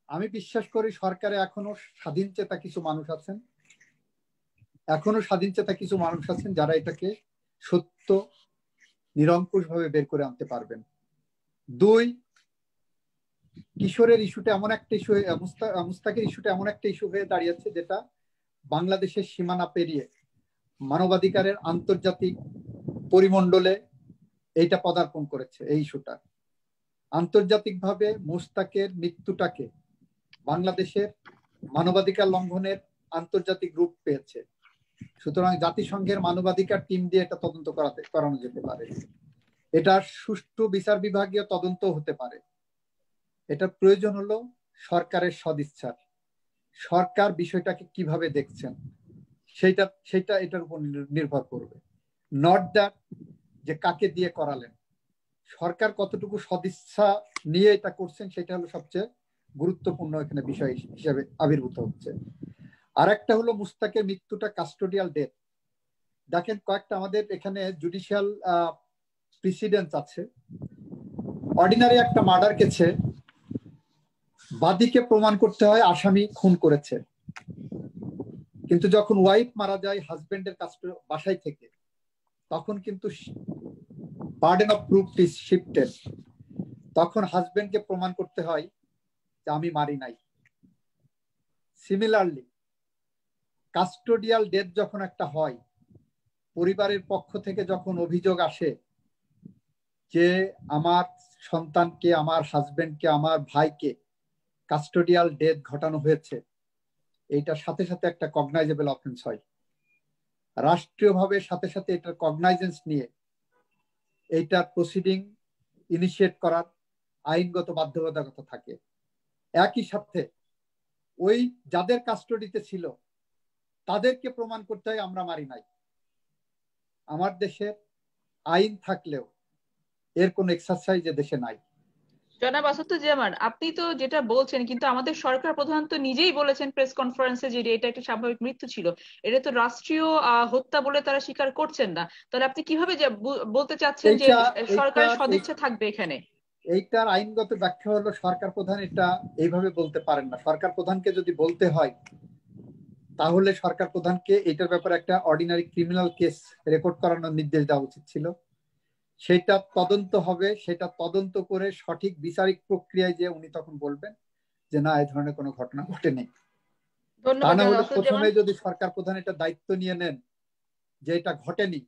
[SPEAKER 3] আমি বিশ্বাস করি সরকারে এখনো স্বাধীন চেতা কিছু মানুষ আছেন, যারা এটাকে সত্য নিরঙ্কুশ ভাবে বের করে আনতে পারবেন। দুই, কিশোরের ইস্যুটা এমন একটা ইস্যু, মুস্তাকের ইস্যুটা এমন একটা ইস্যু হয়ে দাঁড়িয়েছে যেটা বাংলাদেশের সীমানা পেরিয়ে মানবাধিকারের আন্তর্জাতিক পরিমণ্ডলে এইটা পদার্পণ করেছে। এই ইস্যুটা আন্তর্জাতিকভাবে মুস্তাকের মৃত্যুটাকে বাংলাদেশের মানবাধিকার লঙ্ঘনের আন্তর্জাতিক রূপ পেয়েছে। সুতরাং জাতিসংঘের মানবাধিকার টিম দিয়ে এটা তদন্ত করানো যেতে পারে। এটা সুষ্ঠু বিচার বিভাগীয় তদন্ত হতে পারে। এটা প্রয়োজন হলো সরকারের সদিচ্ছার। সরকার বিষয়টাকে কিভাবে দেখছেন সেটা এটার উপর নির্ভর করবে। নট দ্যাট যে কাকে দিয়ে করালেন, সরকার কতটুকু সদিচ্ছা নিয়ে এটা করছেন সেটা হলো সবচেয়ে গুরুত্বপূর্ণ এখানে বিষয় হিসেবে আবির্ভূত হচ্ছে। আর একটা হলো মুস্তাকের মৃত্যুটা কাস্টোডিয়াল ডেথ। দেখেন কয়েকটা আমাদের এখানে জুডিশিয়াল প্রিসিডেন্স আছে। অর্ডিনারি একটা মার্ডার কেসে বাদীকে প্রমাণ করতে হয় আসামি খুন করেছে, কিন্তু যখন ওয়াইফ মারা যায় হাজবেন্ডের বাসায় থেকে, তখন কিন্তু burden of proof is shifted. তখন হাজবেন্ডকে প্রমাণ করতে হয় যে আমি মারি নাই। সিমিলারলি কাস্টোডিয়াল ডেথ যখন একটা হয়, পরিবারের পক্ষ থেকে যখন অভিযোগ আসে যে আমার সন্তানকে, আমার হাজবেন্ডকে, আমার ভাইকে কাস্টোডিয়াল ডেথ ঘটানো হয়েছে, এইটার সাথে সাথে একটা কগনাইজেবল অফেন্স হয়। রাষ্ট্রীয়ভাবে সাথে সাথে এটার কগনাইজেন্স নিয়ে এইটার প্রসিডিং ইনিশিয়েট করার আইনগত বাধ্যবাধকতা থাকে। একই সাথে ওই যাদের কাস্টডিতে ছিল তাদেরকে প্রমাণ করতে হয় আমরা মারি নাই। আমার দেশের আইন থাকলেও এর কোন এক্সারসাইজ দেশে নাই।
[SPEAKER 2] জনাব আসাদুজ্জামান, আপনি তো যেটা বলছেন, কিন্তু আমাদের সরকার প্রধান তো নিজেই বলেছেন প্রেস কনফারেন্সে যে এটা একটা স্বাভাবিক মৃত্যু ছিল, এটা তো রাষ্ট্রীয় হত্যা বলে তারা স্বীকার করছেন না। তাহলে আপনি কিভাবে বলতে চাচ্ছেন যে সরকারের সদিচ্ছা থাকবে এখানে?
[SPEAKER 3] এইটার আইনগত ব্যাখ্যা হলো সরকার প্রধান এটা এইভাবে বলতে পারেন না। সরকার প্রধানকে যদি বলতে হয় তাহলে সরকার প্রধানকে এটার ব্যাপারে একটা অর্ডিনারি ক্রিমিনাল কেস রেকর্ড করানোর নির্দেশ দেওয়া উচিত ছিল। সেটা তদন্ত হবে, সেটা তদন্ত করে সঠিক বিচারিক প্রক্রিয়ায় যে উনি তখন বলবেন যে না এই ধরনের কোনো ঘটনা ঘটেনি। তা না হলে প্রথমে যদি সরকার প্রধান এটা দায়িত্ব নিয়ে নেন যে এটা ঘটেনি,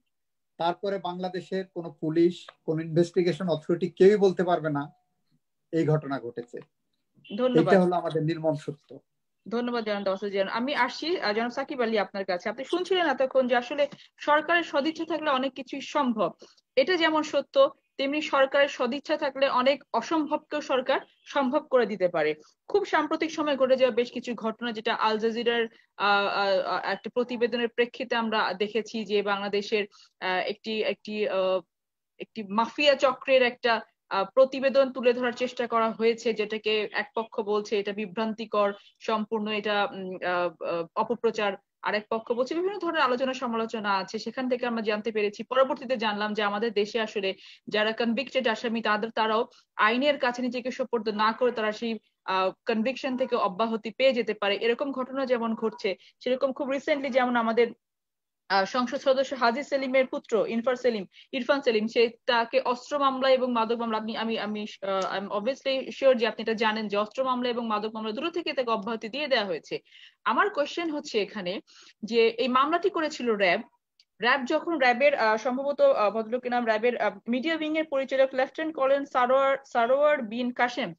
[SPEAKER 3] তারপরে বাংলাদেশের কোনো পুলিশ, কোন ইনভেস্টিগেশন অথরিটি কেউই বলতে পারবে না এই ঘটনা ঘটেছে। এটা হলো আমাদের নির্মম সত্য।
[SPEAKER 2] ধন্যবাদ জনাব আসাদুজ্জামান। আমি আসছি জনাব সাকিব আলী আপনার কাছে। আপনি শুনছিলেন এতক্ষণ যে আসলে সরকারের সদিচ্ছা থাকলে অনেক কিছুই সম্ভব। এটা যেমন সত্য, তেমনি সরকারের সদিচ্ছা থাকলে অনেক অসম্ভবকেও সরকার সম্ভব করে দিতে পারে। খুব সাম্প্রতিক সময় ঘটে যাওয়া বেশ কিছু ঘটনা, যেটা আল জাজিরার একটা প্রতিবেদনের প্রেক্ষিতে আমরা দেখেছি যে বাংলাদেশের একটি একটি একটি মাফিয়া চক্রের একটা প্রতিবেদন তুলে ধরার চেষ্টা করা হয়েছে, যেটাকে এক পক্ষ বলছে এটা বিভ্রান্তিকর, সম্পূর্ণ এটা অপপ্রচার, আরেক পক্ষ বলছে বিভিন্ন ধরনের আলোচনা সমালোচনা আছে। সেখান থেকে আমরা জানতে পেরেছি, পরবর্তীতে জানলাম যে আমাদের দেশে আসলে যারা কনভিক্টেড আসামি তারাও আইনের কাছে নিজেকে সোপর্দ না করে তারা সেই কনভিকশন থেকে অব্যাহতি পেয়ে যেতে পারে। এরকম ঘটনা যেমন ঘটছে, সেরকম খুব রিসেন্টলি যেমন আমাদের সংসদ সদস্য হাজী সেলিমের পুত্র ইরফান সেলিম, সে তাকে অস্ত্র মামলা এবং মাদক মামলা, আমি আমি অবভিয়াসলি শিওর যে আপনি এটা জানেন যে অস্ত্র মামলা এবং মাদক মামলা দুটো থেকে তাকে অব্যাহতি দিয়ে দেওয়া হয়েছে। আমার কোয়েশ্চেন হচ্ছে এখানে যে এই মামলাটি করেছিল র্যাব যখন র্যাবের সম্ভবত ভদ্রলোকের নাম র্যাবের মিডিয়া উইং এর পরিচালক লেফটেন্যান্ট কর্নেল সারোয়ার বিন কাশেম,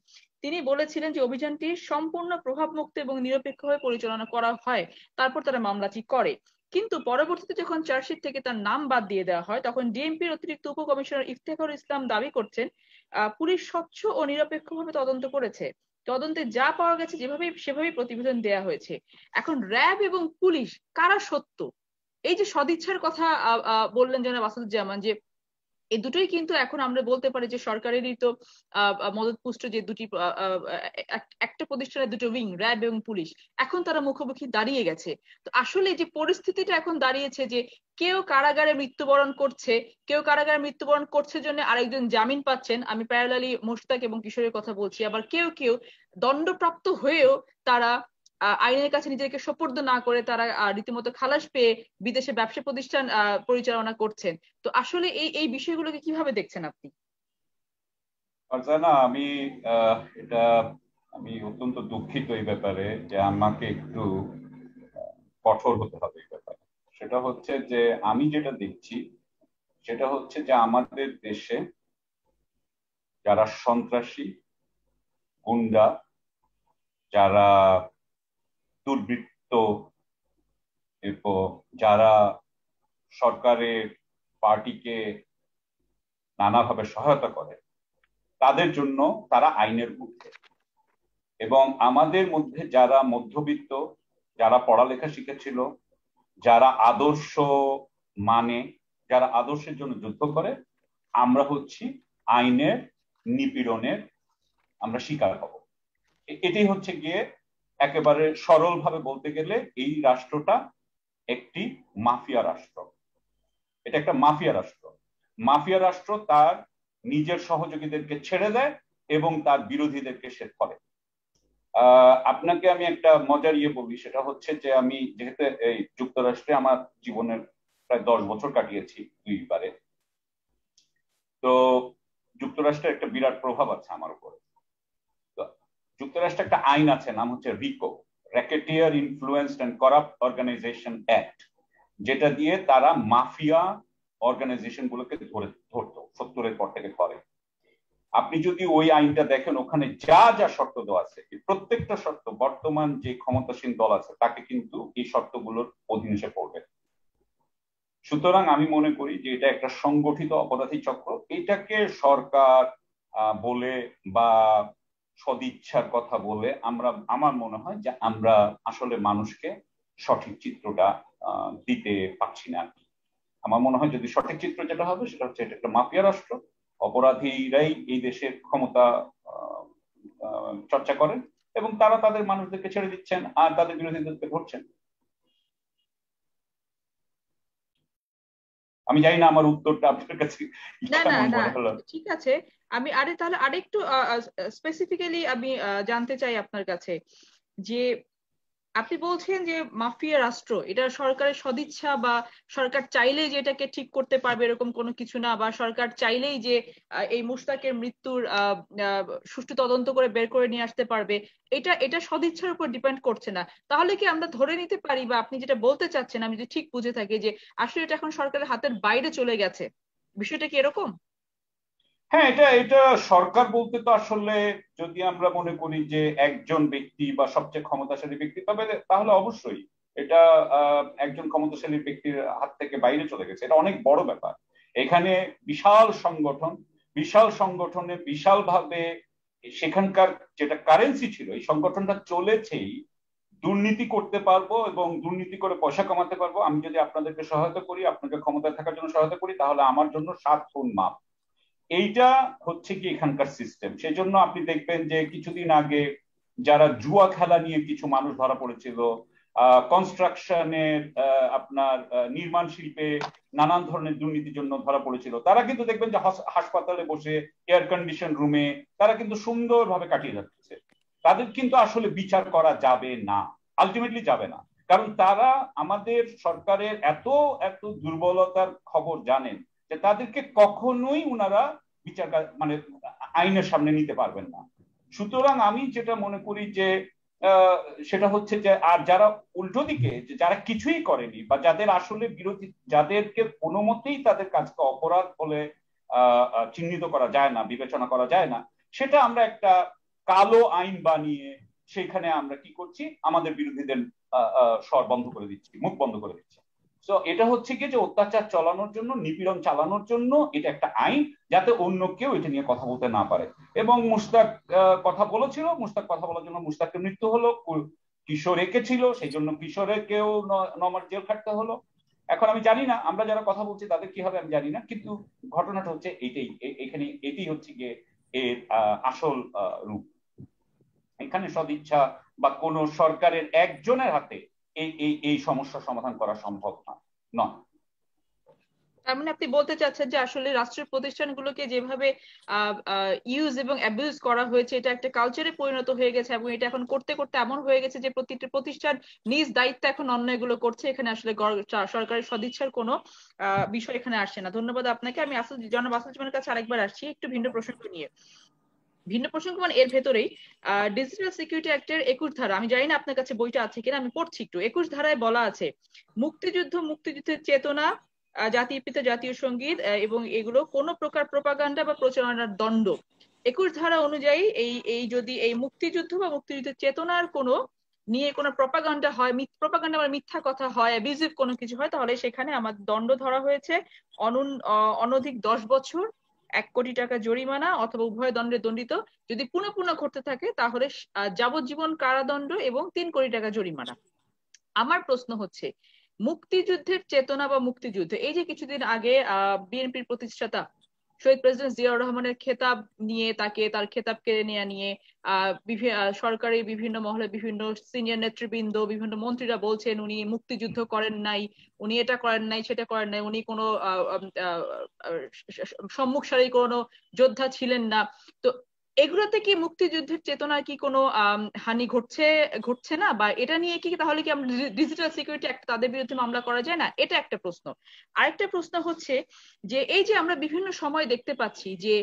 [SPEAKER 2] তিনি বলেছিলেন যে অভিযানটি সম্পূর্ণ প্রভাবমুক্ত এবং নিরপেক্ষভাবে পরিচালনা করা হয়, তারপর তারা মামলাটি করে। কিন্তু পরবর্তীতে যখন চার্জশিট থেকে তার নাম বাদ দিয়ে দেওয়া হয়, তখন ডিএমপির অতিরিক্ত উপকমিশনার ইফতেখারুল ইসলাম দাবি করছেন পুলিশ স্বচ্ছ ও নিরপেক্ষভাবে তদন্ত করেছে, তদন্তে যা পাওয়া গেছে সেভাবেই প্রতিবেদন দেয়া হয়েছে। এখন র্যাব এবং পুলিশ কারা সত্য? এই যে সদিচ্ছার কথা বললেন জনাব আসাদুজ্জামান, যে এই দুটোই কিন্তু এখন আমরা বলতে পারি যে সরকারেরই তো মদতপুষ্ট যে দুটি একটা প্রতিষ্ঠানের দুটো উইং, র্যাব এবং পুলিশ, এখন তারা মুখোমুখি দাঁড়িয়ে গেছে। তো আসলে যে পরিস্থিতিটা এখন দাঁড়িয়েছে যে কেউ কারাগারে মৃত্যুবরণ করছে জন্য আরেকজন জামিন পাচ্ছেন, আমি প্যারালালি মোশতাক এবং কিশোরের কথা বলছি, আবার কেউ দণ্ডপ্রাপ্ত হয়েও তারা আইনের কাছে নিজেকে সোপর্দ না করে তারা রীতিমতো খালাস পেয়ে বিদেশে ব্যবসা প্রতিষ্ঠান পরিচালনা করছেন। তো আসলে এই বিষয়গুলোকে কিভাবে দেখছেন আপনি?
[SPEAKER 1] ফারজানা, এটা আমি অত্যন্ত দুঃখিত এই ব্যাপারে যে আমাকে একটু কঠোর হতে হবে এই ব্যাপারে। সেটা হচ্ছে যে আমি যেটা দেখছি সেটা হচ্ছে যে আমাদের দেশে যারা সন্ত্রাসী, গুন্ডা, যারা দুর্বৃত্ত, এরপর যারা সরকারের পার্টিকে নানাভাবে সহায়তা করে, তাদের জন্য তারা আইনের ঊর্ধ্বে। এবং আমাদের মধ্যে যারা মধ্যবিত্ত, যারা পড়ালেখা শিখেছিল, যারা আদর্শ মানে, যারা আদর্শের জন্য যুদ্ধ করে, আমরা হচ্ছি আইনের নিপীড়নের আমরা শিকার হব। এটাই হচ্ছে গিয়ে একেবারে সরলভাবে বলতে গেলে এই রাষ্ট্রটা একটি মাফিয়া রাষ্ট্র। এটা একটা মাফিয়া রাষ্ট্র। মাফিয়া রাষ্ট্র তার নিজের সহযোগীদেরকে ছেড়ে দেয় এবং তার বিরোধীদেরকে সে করে। আপনাকে আমি একটা মজার বলি, সেটা হচ্ছে যে আমি যেহেতু এই যুক্তরাষ্ট্রে আমার জীবনের প্রায় 10 বছর কাটিয়েছি দুইবারে, তো যুক্তরাষ্ট্রের একটা বিরাট প্রভাব আছে আমার উপরে। যুক্তরাষ্ট্রে একটা আইন আছে, নাম হচ্ছে RICO, racketeer influenced and corrupt organisation act, যেটা দিয়ে তারা মাফিয়া অর্গানাইজেশন গুলোকে ধরতো 70-এর পর থেকে করে। আপনি যদি ওই আইনটা দেখেন, ওখানে যা যা শর্ত দেওয়া আছে, প্রত্যেকটা শর্ত বর্তমান যে ক্ষমতাসীন দল আছে তাকে কিন্তু এই শর্তগুলোর অধীনে পড়বে। সুতরাং আমি মনে করি যে এটা একটা সংগঠিত অপরাধী চক্র। এটাকে সরকার বলে বা সদিচ্ছার কথা বলে আমার মনে হয় যে আমরা আসলে মানুষকে সঠিক চিত্রটা দিতে পারছি না। আমার মনে হয় যদি সঠিক চিত্র যেটা হবে সেটা হচ্ছে এটা একটা মাফিয়া রাষ্ট্র, অপরাধীরাই এই দেশের ক্ষমতা চর্চা করেন এবং তারা তাদের মানুষদেরকে ছেড়ে দিচ্ছেন আর তাদের বিরোধীদেরকে ধরছেন। আমি জানি না আমার উত্তরটা আপনার কাছে কেমন মনে হলো।
[SPEAKER 2] ঠিক আছে, আমি তাহলে আরেকটু স্পেসিফিক্যালি আমি জানতে চাই আপনার কাছে যে আপনি বলছেন যে মাফিয়া রাষ্ট্র, এটা সরকারের সদিচ্ছা বা সরকার চাইলেই যে এটাকে ঠিক করতে পারবে এরকম কোনো কিছু না, বা সরকার চাইলেই যে এই মুশতাকের মৃত্যুর সুষ্ঠু তদন্ত করে বের করে নিয়ে আসতে পারবে, এটা সদিচ্ছার উপর ডিপেন্ড করছে না। তাহলে কি আমরা ধরে নিতে পারি, বা আপনি যেটা বলতে চাচ্ছেন আমি যদি ঠিক বুঝে থাকি, যে আসলে এটা এখন সরকারের হাতের বাইরে চলে গেছে? বিষয়টা কি এরকম?
[SPEAKER 1] হ্যাঁ, এটা সরকার বলতে তো আসলে যদি আমরা মনে করি যে একজন ব্যক্তি বা সবচেয়ে ক্ষমতাশালী ব্যক্তি, তাহলে অবশ্যই এটা একজন ক্ষমতাশালী ব্যক্তির হাত থেকে বাইরে চলে গেছে। এটা অনেক বড় ব্যাপার। এখানে বিশাল সংগঠনে বিশালভাবে সেখানকার যেটা কারেন্সি ছিল, এই সংগঠনটা চলেছেই দুর্নীতি করতে পারবো এবং দুর্নীতি করে পয়সা কামাতে পারবো। আমি যদি আপনাদেরকে সহায়তা করি, আপনাকে ক্ষমতায় থাকার জন্য সহায়তা করি, তাহলে আমার জন্য 7 গুণ মাপ। এইটা হচ্ছে কি এখানকার সিস্টেম। সেই জন্য আপনি দেখবেন যে কিছুদিন আগে যারা জুয়া খেলা নিয়ে কিছু মানুষ ধরা পড়েছিল, কনস্ট্রাকশনের আপনার নির্মাণ শিল্পে নানান ধরনের দুর্নীতির জন্য ধরা পড়েছিল, তারা কিন্তু দেখবেন যে হাসপাতালে বসে এয়ার কন্ডিশন রুমে তারা কিন্তু সুন্দরভাবে কাটিয়ে যাচ্ছে। তাদের কিন্তু আসলে বিচার করা যাবে না, আলটিমেটলি যাবে না, কারণ তারা আমাদের সরকারের এত এত দুর্বলতার খবর জানেন যে তাদেরকে কখনোই উনারা বিচার মানে আইনের সামনে নিতে পারবেন না। সুতরাং আমি যেটা মনে করি যে সেটা হচ্ছে যে আর যারা উল্টো দিকে, যারা কিছুই করেনি বা যাদের আসলে বিরোধী, যাদেরকে কোনো মতেই তাদের কাজকে অপরাধ বলে চিহ্নিত করা যায় না, বিবেচনা করা যায় না, সেটা আমরা একটা কালো আইন বানিয়ে সেখানে আমরা কি করছি, আমাদের বিরোধীদের স্বর বন্ধ করে দিচ্ছি, মুখ বন্ধ করে দিচ্ছি। তো এটা হচ্ছে কি যে অত্যাচার চালানোর জন্য, নিপীড়ন চালানোর জন্য এটা একটা আইন, যাতে অন্য কেউ এটা নিয়ে কথা বলতে না পারে। এবং মুশতাক কথা বলেছিল, মুশতাক কথা বলার জন্য মুশতাকের মৃত্যু হলো, কিশোর এঁকেছিল সেই জন্য কিশোরকেও 9 মাস জেল খাটতে হলো। এখন আমি জানি না আমরা যারা কথা বলছি তাদের কি হবে আমি জানি না, কিন্তু ঘটনাটা হচ্ছে এইটাই, এখানে এটাই হচ্ছে গিয়ে এর আসল রূপ। এখানে সদিচ্ছা বা কোন সরকারের একজনের হাতে এই সমস্যা সমাধান করা সম্ভব নয়।
[SPEAKER 2] তার মানে আপনি বলতে চাচ্ছেন যে আসলে রাষ্ট্রীয় প্রতিষ্ঠানগুলোকে যেভাবে ইউজ এবং অ্যাবিউজ করা হয়েছে, এটা একটা কালচারে পরিণত হয়ে গেছে, এবং এটা এখন করতে করতে এমন হয়ে গেছে যে প্রতিটি প্রতিষ্ঠান নিজ দায়িত্ব এখন অন্যায়গুলো করছে। এখানে আসলে সরকারের সদিচ্ছার কোনো বিষয় এখানে আসছে না। ধন্যবাদ আপনাকে। আমি জনাব আসাদুজ্জামানের কাছে আরেকবার আসছি একটু ভিন্ন প্রসঙ্গ নিয়ে। ভিন্ন প্রসঙ্গ মানে এর ভেতরেই ডিজিটাল সিকিউরিটি অ্যাক্টের 21 ধারা, আমি জানি না আপনার কাছে বইটা আছে কিনা, আমি পড়ছি একটু। 21 ধারায় বলা আছে, মুক্তিযুদ্ধের চেতনা, জাতির পিতা, জাতীয় সঙ্গীত এবং এগুলো কোনো প্রকার প্রোপাগান্ডা বা প্রচারণার দণ্ড। 21 ধারা অনুযায়ী এই যদি এই মুক্তিযুদ্ধ বা মুক্তিযুদ্ধের চেতনার কোনো নিয়ে কোনো প্রপাগান্ডা হয়, প্রপাগান্ডা মানে মিথ্যা কথা হয়, অ্যাবিউজিভ কোনো কিছু হয়, তাহলে সেখানে আমার দণ্ড ধরা হয়েছে অনধিক 10 বছর, 1 কোটি টাকা জরিমানা অথবা উভয় দণ্ডে দণ্ডিত। যদি পুনঃ পুনঃ ঘটতে থাকে তাহলে যাবজ্জীবন কারাদণ্ড এবং 3 কোটি টাকা জরিমানা। আমার প্রশ্ন হচ্ছে, মুক্তিযুদ্ধের চেতনা বা মুক্তিযুদ্ধ, এই যে কিছুদিন আগে বিএনপির প্রতিষ্ঠাতা শহীদ প্রেসিডেন্ট জিয়াউর রহমানের খেতাব নিয়ে, তার খেতাব কেড়ে নেওয়া নিয়ে সরকারি বিভিন্ন মহলে বিভিন্ন সিনিয়র নেতৃবৃন্দ, বিভিন্ন মন্ত্রীরা বলছেন উনি মুক্তিযুদ্ধ করেন নাই, উনি এটা করেন নাই, সেটা করেন নাই, উনি কোনো সম্মুখ সারির কোনো যোদ্ধা ছিলেন না। তো এগুলোতে কি মুক্তিযুদ্ধের চেতনার কি কোনো হানি ঘটছে না? বা এটা নিয়ে কি তাহলে কি আমরা ডিজিটাল সিকিউরিটি অ্যাক্ট তাদের বিরুদ্ধে মামলা করা যায় না? এটা একটা প্রশ্ন। আরেকটা প্রশ্ন হচ্ছে যে এই যে আমরা বিভিন্ন সময় দেখতে পাচ্ছি যে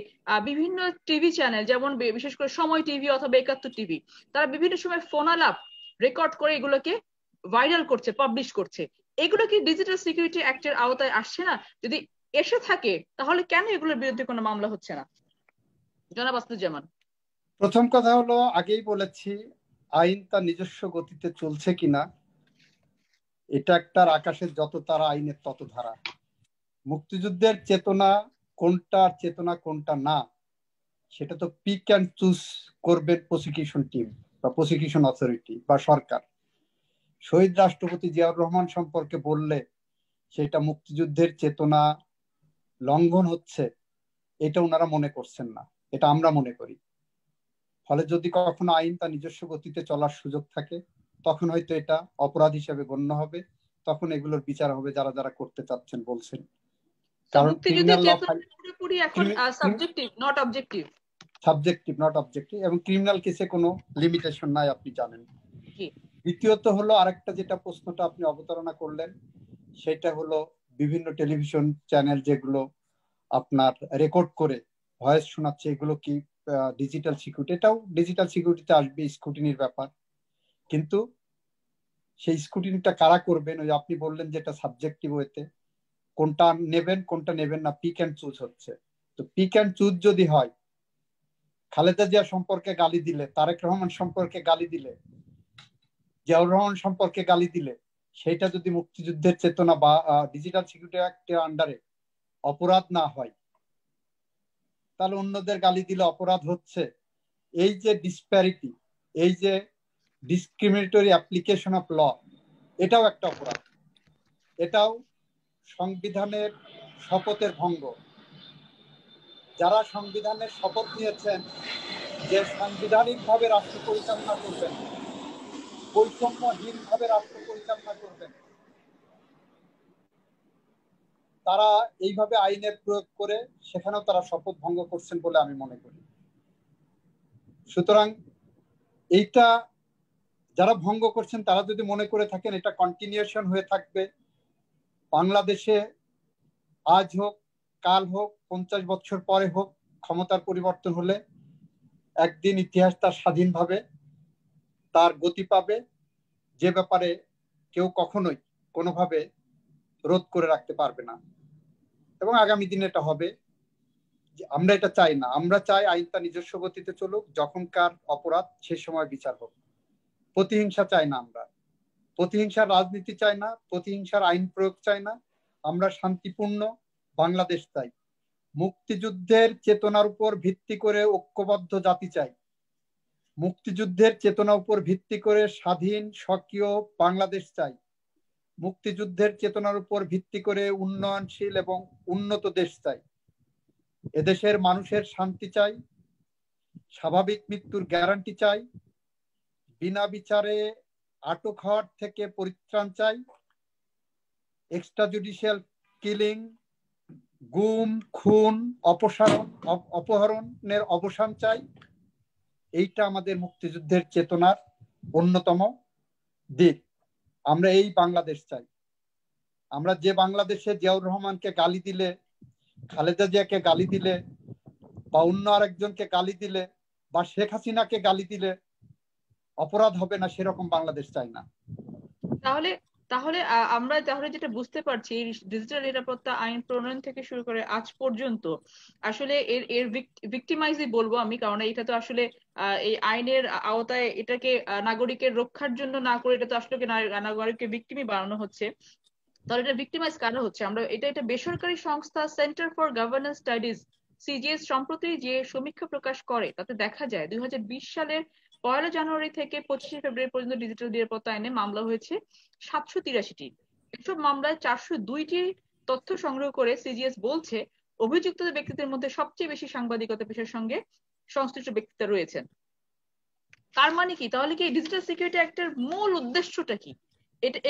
[SPEAKER 2] বিভিন্ন টিভি চ্যানেল, যেমন বিশেষ করে সময় টিভি অথবা 71 টিভি, তারা বিভিন্ন সময় ফোন আলাপ রেকর্ড করে এগুলোকে ভাইরাল করছে, পাবলিশ করছে। এগুলো কি ডিজিটাল সিকিউরিটি অ্যাক্টের আওতায় আসছে না? যদি এসে থাকে তাহলে কেন এগুলোর বিরুদ্ধে কোনো মামলা হচ্ছে না? জনাব আসাদুজ্জামান।
[SPEAKER 3] প্রথম কথা হলো, আগেই বলেছি, আইন তার নিজস্ব গতিতে চলছে কিনা, এটা একটা আকাশের যত তারা আইনের তত ধারা। মুক্তিযুদ্ধের চেতনা কোনটা চেতনা কোনটা না, সেটা তো পিক অ্যান্ড চুজ করবেন প্রসিকিউশন টিম বা প্রসিকিউশন অথরিটি বা সরকার। শহীদ রাষ্ট্রপতি জিয়াউর রহমান সম্পর্কে বললে সেটা মুক্তিযুদ্ধের চেতনা লঙ্ঘন হচ্ছে, এটা ওনারা মনে করছেন না, এটা আমরা মনে করি। ফলে যদি কখনো আইন তার নিজস্ব গতিতে চলার সুযোগ থাকে, তখন হয়তো এটা অপরাধ হিসেবে গণ্য হবে, তখন এগুলোর বিচার হবে যারা যারা করতে চাচ্ছেন বলছেন। কারণ ক্রিমিনাল ল
[SPEAKER 2] পুরোপুরি এখন সাবজেক্টিভ নট অবজেক্টিভ, এবং ক্রিমিনাল কেসে কোনো লিমিটেশন নাই, আপনি জানেন। দ্বিতীয়ত হলো আরেকটা যেটা প্রশ্নটা আপনি অবতারণা করলেন, সেটা হলো বিভিন্ন টেলিভিশন চ্যানেল যেগুলো আপনার রেকর্ড করে ভয়েস শোনাচ্ছে, এগুলো কি ডিজিটাল সিকিউরিটি? এটাও ডিজিটাল সিকিউরিটিতে আসবে, স্ক্রুটিনির ব্যাপার। কিন্তু সেই স্ক্রুটিনিটা কারা করবেন? ওই আপনি বললেন যেটা সাবজেক্টিভ ওয়েতে, কোনটা নেবেন কোনটা নেবেন না, পিক অ্যান্ড চুজ হচ্ছে। তো পিক অ্যান্ড চুজ যদি হয়, খালেদা জিয়া সম্পর্কে গালি দিলে, তারেক রহমান সম্পর্কে গালি দিলে, জিয়াউর রহমান সম্পর্কে গালি দিলে, সেটা যদি মুক্তিযুদ্ধের চেতনা বা ডিজিটাল সিকিউরিটি অ্যাক্টের আন্ডারে অপরাধ না হয়, তাহলে অন্যদের গালি দিলে অপরাধ হচ্ছে। এই যে ডিসপ্যারিটি, এই যে ডিসক্রিমিনেটরি অ্যাপ্লিকেশন অফ ল, এটাও একটা অপরাধ, এটাও সংবিধানের শপথের ভঙ্গ।
[SPEAKER 3] যারা সংবিধানের শপথ নিয়েছেন যে সাংবিধানিকভাবে রাষ্ট্র পরিচালনা করবেন, বৈষম্যহীনভাবে রাষ্ট্র পরিচালনা করবেন, তারা এইভাবে আইনের প্রয়োগ করে সেখানেও তারা শপথ ভঙ্গ করছেন বলে আমি মনে করি। সুতরাং এইটা যারা ভঙ্গ করছেন তারা যদি মনে করে থাকেন এটা কন্টিনিউশন হয়ে থাকবে, বাংলাদেশে আজ হোক কাল হোক 50 বছর পরে হোক ক্ষমতার পরিবর্তন হলে একদিন ইতিহাস তার স্বাধীনভাবে তার গতি পাবে, যে ব্যাপারে কেউ কখনোই কোনোভাবে রোধ করে রাখতে পারবে না। এবং আগামী দিনে এটা হবে। আমরা এটা চাই না, আমরা চাই আইন তার নিজস্ব গতিতে চলুক, যখনকার অপরাধ সে সময় বিচার হোক। প্রতিহিংসা চাই না, আমরা প্রতিহিংসার রাজনীতি চাই না, প্রতিহিংসার আইন প্রয়োগ চাই না। আমরা শান্তিপূর্ণ বাংলাদেশ চাই, মুক্তিযুদ্ধের চেতনার উপর ভিত্তি করে ঐক্যবদ্ধ জাতি চাই, মুক্তিযুদ্ধের চেতনার উপর ভিত্তি করে স্বাধীন স্বকীয় বাংলাদেশ চাই, মুক্তিযুদ্ধের চেতনার উপর ভিত্তি করে উন্নয়নশীল এবং উন্নত দেশ চাই। এদেশের মানুষের শান্তি চাই, স্বাভাবিক মৃত্যুর গ্যারান্টি চাই, বিনা বিচারে আটক হওয়ার থেকে পরিত্রাণ চাই, এক্সট্রা জুডিশিয়াল কিলিং, গুম খুন অপহরণের অবসান চাই। এইটা আমাদের মুক্তিযুদ্ধের চেতনার অন্যতম দিক। আমরা এই বাংলাদেশ চাই। আমরা যে বাংলাদেশে জিয়াউর রহমানকে গালি দিলে, খালেদা জিয়াকে গালি দিলে, বা অন্য আরেকজনকে গালি দিলে, বা শেখ হাসিনাকে গালি দিলে অপরাধ হবে না, সেরকম বাংলাদেশ চাই না।
[SPEAKER 2] তাহলে তাহলে আমরা যেটা বুঝতে পারছি, ডিজিটাল নিরাপত্তা আইন প্রণয়ন থেকে শুরু করে আজ পর্যন্ত আসলে এর ভিক্টিমাইজই বলবো আমি, কারণ এটা তো আসলে এই আইনের আওতায় এটাকে নাগরিকের রক্ষার জন্য না করে এটা তো আসলে নাগরিককে ভিক্টিমই বানানো হচ্ছে। তাহলে এটা ভিক্টিমাইজ কারা হচ্ছে? আমরা এটা বেসরকারি সংস্থা centre for governance studies CGS সম্প্রতি যে সমীক্ষা প্রকাশ করে তাতে দেখা যায় 2020 সালের 1 জানুয়ারি থেকে 25 ফেব্রুয়ারি পর্যন্ত ডিজিটাল নিরাপত্তা আইনে মামলা হয়েছে 783টি। এসব মামলায় 402টি তথ্য সংগ্রহ করে সিজিএস বলছে অভিযুক্ত ব্যক্তিদের মধ্যে সবচেয়ে বেশি সাংবাদিকতা পেশার সঙ্গে সংশ্লিষ্ট ব্যক্তিরা রয়েছেন। তার মানে কি? তাহলে কি ডিজিটাল সিকিউরিটি অ্যাক্টের মূল উদ্দেশ্যটা কি?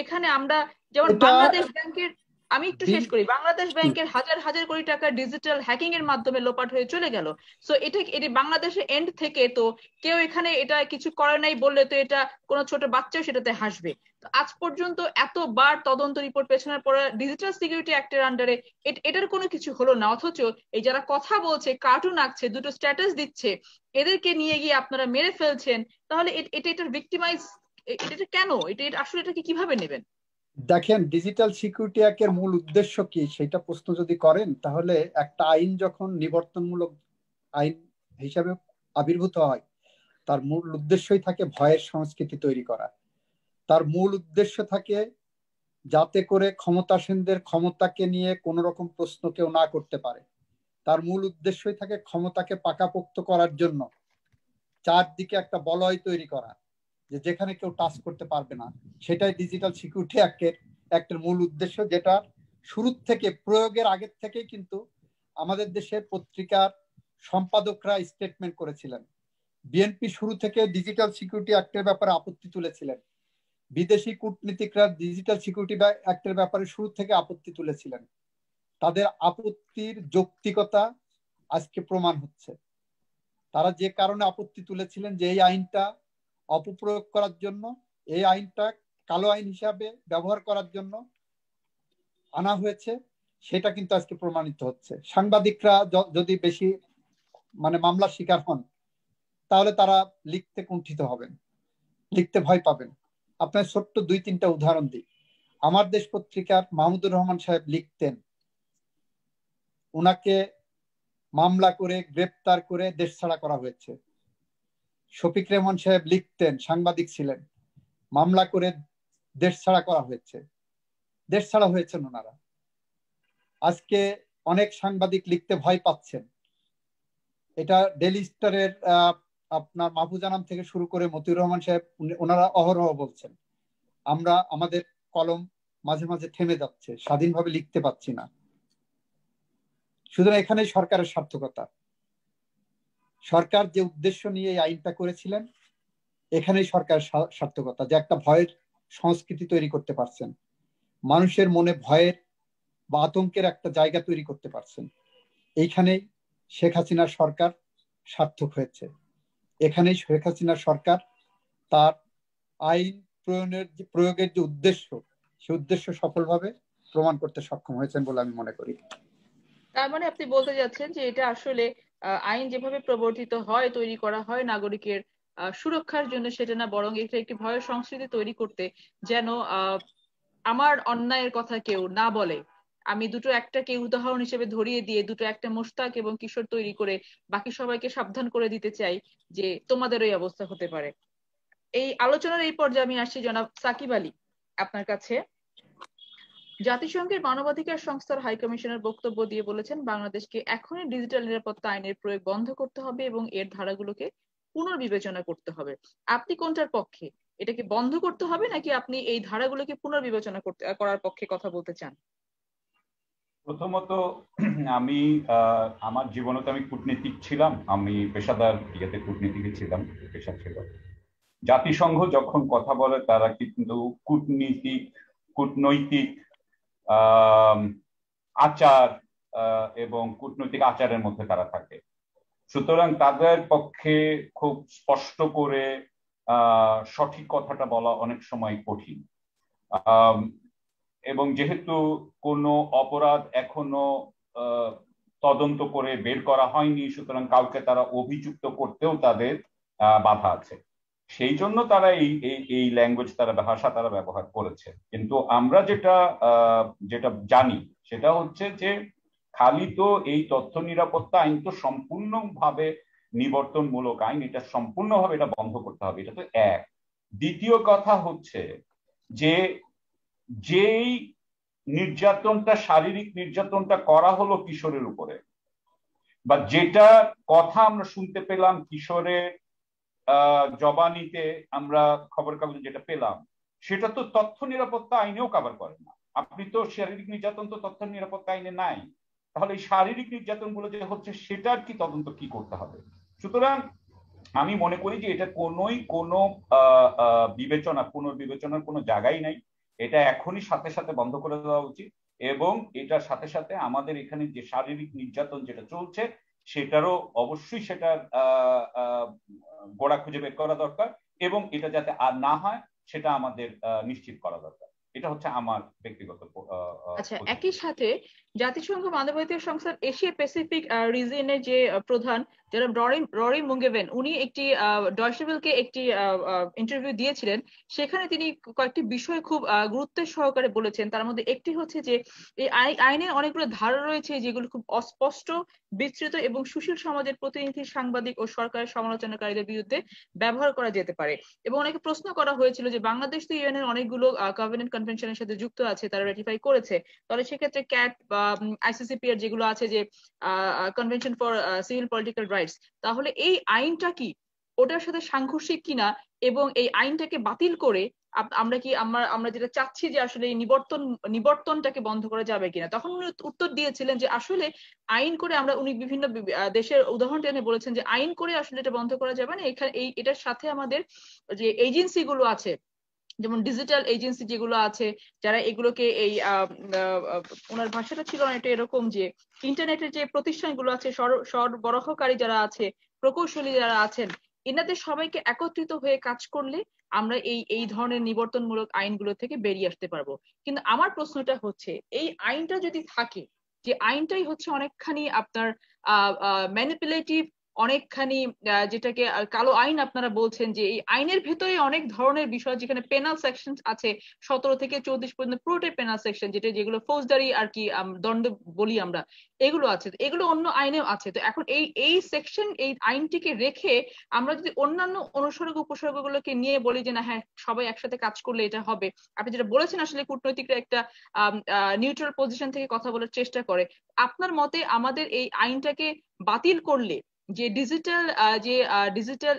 [SPEAKER 2] এখানে আমরা যেমন বাংলাদেশ ব্যাংকের, আমি একটু শেষ করি, বাংলাদেশ ব্যাংকের হাজার হাজার কোটি টাকা ডিজিটাল হ্যাকিং এর মাধ্যমে লোপাট হয়ে চলে গেল। সো এটা বাংলাদেশের এন্ড থেকে তো কেউ এখানে এটা কিছু করে নাই বললে তো এটা কোনো ছোট বাচ্চাও সেটাতে হাসবে। তো আজ পর্যন্ত এতবার তদন্ত রিপোর্ট পেছনের পরে ডিজিটাল সিকিউরিটি অ্যাক্টের আন্ডারে এটার কোনো কিছু হলো না, অথচ এই যারা কথা বলছে, কার্টুন আঁকছে, দুটো স্ট্যাটাস দিচ্ছে, এদেরকে নিয়ে গিয়ে আপনারা মেরে ফেলছেন। তাহলে এটার ভিক্টিমাইজ এটা কেন? এটা আসলে এটাকে কিভাবে নেবেন?
[SPEAKER 3] দেখেন, ডিজিটাল সিকিউরিটি অ্যাক্টের মূল উদ্দেশ্য কি সেটা প্রশ্ন যদি করেন, তাহলে একটা আইন যখন নিবর্তনমূলক আইন হিসাবে আবির্ভূত হয়, তার মূল উদ্দেশ্যই থাকে ভয়ের সংস্কৃতি তৈরি করা। তার মূল উদ্দেশ্য থাকে যাতে করে ক্ষমতাসীনদের ক্ষমতাকে নিয়ে কোন রকম প্রশ্ন কেউ না করতে পারে। তার মূল উদ্দেশ্যই থাকে ক্ষমতাকে পাকাপোক্ত করার জন্য চারদিকে একটা বলয় তৈরি করা, যে যেখানে কেউ টাচ করতে পারবে না। সেটাই ডিজিটাল সিকিউরিটি অ্যাক্টের মূল উদ্দেশ্য, যেটা শুরুর থেকে, প্রয়োগের আগের থেকেই কিন্তু আমাদের দেশের পত্রিকার সম্পাদকরা স্টেটমেন্ট করেছিলেন। বিএনপি শুরু থেকে ডিজিটাল সিকিউরিটি অ্যাক্টের ব্যাপারে আপত্তি তুলেছিলেন, বিদেশি কূটনীতিকরা ডিজিটাল সিকিউরিটি অ্যাক্টের ব্যাপারে শুরু থেকে আপত্তি তুলেছিলেন। তাদের আপত্তির যৌক্তিকতা আজকে প্রমাণ হচ্ছে। তারা যে কারণে আপত্তি তুলেছিলেন যে এই আইনটা অপপ্রয়োগ করার জন্য, এই আইনটা কালো আইন হিসাবে ব্যবহার করার জন্য আনা হয়েছে, সেটা কিন্তু আজকে প্রমাণিত হচ্ছে। সাংবাদিকরা যদি বেশি মামলার শিকার হন, তাহলে তারা লিখতে কুণ্ঠিত হবেন, লিখতে ভয় পাবেন। আপনার ছোট্ট 2-3টা উদাহরণ দিই। আমার দেশ পত্রিকার মাহমুদুর রহমান সাহেব লিখতেন, উনাকে মামলা করে গ্রেপ্তার করে দেশ ছাড়া করা হয়েছে। শফিক রেহমান সাহেব লিখতেন, সাংবাদিক ছিলেন, মামলা করে দেশ ছাড়া করা হয়েছে, দেশ ছাড়া হয়েছেন ওনারা। আজকে অনেক সাংবাদিক লিখতে ভয় পাচ্ছেন। এটা ডেইলি স্টারের আপনার মাহফুজ আনাম থেকে শুরু করে মতিউর রহমান সাহেব, ওনারা অহরহ বলছেন আমাদের কলম মাঝে মাঝে থেমে যাচ্ছে, স্বাধীনভাবে লিখতে পাচ্ছি না। সুতরাং এখানে সরকারের সার্থকতা, সরকার যে উদ্দেশ্য নিয়ে এই আইনটা করেছিলেন এখানেই সরকারের সার্থকতা, যে একটা ভয়ের সংস্কৃতি তৈরি করতে পারছেন, মানুষের মনে ভয়ের বা আতঙ্কের একটা জায়গা তৈরি করতে পারছেন। এইখানেই শেখ হাসিনার সরকার সার্থক হয়েছে। এখানেই শেখ হাসিনার সরকার তার আইন প্রয়োগের যে উদ্দেশ্য, সে উদ্দেশ্য সফলভাবে প্রমাণ করতে সক্ষম হয়েছেন বলে আমি মনে করি।
[SPEAKER 2] তার মানে আপনি বলতে যাচ্ছেন যে এটা আসলে আইন যেভাবে প্রবর্তিত হয়, তৈরি করা হয় নাগরিকের সুরক্ষার জন্য, সেটা না, বরং এটা একটি ভয়ের সংস্কৃতি তৈরি করতে, যেন আমার অন্যায়ের কথা কেউ না বলে। আমি দুটো একটাকে উদাহরণ হিসেবে ধরিয়ে দিয়ে দুটো একটা মোশতাক এবং কিশোর তৈরি করে বাকি সবাইকে সাবধান করে দিতে চাই যে তোমাদের এই অবস্থা হতে পারে। এই আলোচনার এই পর্যায়ে আমি আসছি জনাব সাকিব আলী আপনার কাছে। জাতিসংঘের মানবাধিকার সংস্থার হাই কমিশনার বক্তব্য দিয়ে বলেছেন বাংলাদেশকে এখনই ডিজিটাল নিরাপত্তা আইনের প্রয়োগ বন্ধ করতে হবে এবং এর ধারাগুলোকে পুনর্বিবেচনা করতে হবে। আপনি কোনটার পক্ষে? এটাকে বন্ধ করতে হবে নাকি আপনি এই ধারাগুলোকে পুনর্বিবেচনা করার পক্ষে কথা বলতে চান?
[SPEAKER 1] প্রথমত আমি আমার জীবনে তো আমি কূটনীতিক ছিলাম, আমি পেশাদার ইয়েতে কূটনীতিকে ছিলাম, পেশা ছিল। জাতিসংঘ যখন কথা বলে তারা কিন্তু কূটনৈতিক আচার এবং কূটনৈতিক আচারের মধ্যে তারা থাকে। সুতরাং তাদের পক্ষে খুব স্পষ্ট করে সঠিক কথাটা বলা অনেক সময় কঠিন। এবং যেহেতু কোনো অপরাধ এখনো তদন্ত করে বের করা হয়নি, সুতরাং কাউকে তারা অভিযুক্ত করতেও তাদের বাধা আছে। সেই জন্য তারা এই ল্যাঙ্গুয়েজ, ভাষা তারা ব্যবহার করেছে। কিন্তু আমরা যেটা জানি সেটা হচ্ছে যে খালি তো এই তথ্য নিরাপত্তা আইন তো সম্পূর্ণভাবে নিবর্তনমূলক আইন, এটা সম্পূর্ণভাবে এটা বন্ধ করতে হবে, এটা তো এক। দ্বিতীয় কথা হচ্ছে যে যেই নির্যাতনটা, শারীরিক নির্যাতনটা করা হলো কিশোরের উপরে, বা যেটা কথা আমরা শুনতে পেলাম কিশোরের জবানিতে, আমরা খবর কাগজে যেটা পেলাম, সেটা তো তথ্য নিরাপত্তা আইনেও কভার করে না। আপনি তো শারীরিক নির্যাতন তো তথ্য নিরাপত্তা আইনে নাই, তাহলে এই শারীরিক নির্যাতন গুলো যে হচ্ছে সেটার কি তদন্ত কি করতে হবে? সুতরাং আমি মনে করি যে এটা কোনো পুনর্বিবেচনার কোনো জায়গাই নাই। এটা এখনই সাথে সাথে বন্ধ করে দেওয়া উচিত, এবং এটার সাথে সাথে আমাদের এখানে যে শারীরিক নির্যাতন যেটা চলছে সেটারও অবশ্যই সেটার গোড়া খুঁজে বের করা দরকার, এবং এটা যাতে আর না হয় সেটা আমাদের নিশ্চিত করা দরকার। এটা হচ্ছে আমার ব্যক্তিগত।
[SPEAKER 2] আচ্ছা, একই সাথে জাতিসংঘ মানবাধিকার সংস্থার এশিয়া প্যাসিফিক রিজিয়নের যে প্রধান যারা ররি মুঙ্গেভেন, উনি একটি ডয়চে ওয়েলকে একটি ইন্টারভিউ দিয়েছিলেন। সেখানে তিনি কয়েকটি বিষয় খুব গুরুত্বের সহকারে বলেছেন। তার মধ্যে একটি হচ্ছে যে এই আইনের অনেকগুলো ধারা রয়েছে যেগুলো খুব অস্পষ্ট, বিস্তৃত এবং সুশীল সমাজের প্রতিনিধি, সাংবাদিক ও সরকারের সমালোচনাকারীদের বিরুদ্ধে ব্যবহার করা যেতে পারে। এবং অনেকে প্রশ্ন করা হয়েছিল যে বাংলাদেশ তো ইউএন এর অনেকগুলো কভেনেন্ট কনভেনশনের সাথে যুক্ত আছে, তারা রেটিফাই করেছে, তাহলে সেক্ষেত্রে ক্যাট বা আইসিসিপিআর যেগুলো আছে, যে convention for civil political rights, তাহলে এই আইনটা কি ওটার সাথে সাংঘর্ষিক কিনা, এবং এই আইনটাকে বাতিল করে আমরা যেটা চাচ্ছি যে আসলে এই নিবর্তনটাকে বন্ধ করা যাবে কিনা। তখন উনি উত্তর দিয়েছিলেন যে আসলে আইন করে উনি বিভিন্ন দেশের উদাহরণ টেনে বলেছেন যে আইন করে আসলে এটা বন্ধ করা যাবে না। এখানে এটার সাথে আমাদের যে এজেন্সি গুলো আছে, যেমন ডিজিটাল এজেন্সি যেগুলো আছে, যারা এগুলোকে এই ওনার ভাষাটা ছিল এটা এরকম যে ইন্টারনেটের যে প্রতিষ্ঠানগুলো আছে, সরবরাহকারী যারা আছে, প্রকৌশলী যারা আছেন, এনাদের সবাইকে একত্রিত হয়ে কাজ করলে আমরা এই ধরনের নিবর্তনমূলক আইনগুলো থেকে বেরিয়ে আসতে পারবো। কিন্তু আমার প্রশ্নটা হচ্ছে, এই আইনটা যদি থাকে, যে আইনটাই হচ্ছে অনেকখানি আপনার ম্যানিপুলেটিভ, অনেকখানি যেটাকে কালো আইন আপনারা বলছেন, যে এই আইনের ভেতরে অনেক ধরনের বিষয়, যেখানে পেনাল সেকশন আছে 17 থেকে 34 পর্যন্ত, পুরোটাই পেনাল সেকশন, যেগুলো ফৌজদারি আর কি দণ্ড বলি আমরা, এগুলো আছে, এগুলো অন্য আইনেও আছে। তো এখন এই সেকশন, এই আইনটিকে রেখে আমরা যদি অন্যান্য অনুসর্গ উপসর্গগুলোকে নিয়ে বলি যে না হ্যাঁ সবাই একসাথে কাজ করলে এটা হবে, আপনি যেটা বলেছেন আসলে কূটনৈতিকরা একটা নিউট্রাল পজিশন থেকে কথা বলার চেষ্টা করে, আপনার মতে আমাদের এই আইনটাকে বাতিল করলে যে ডিজিটাল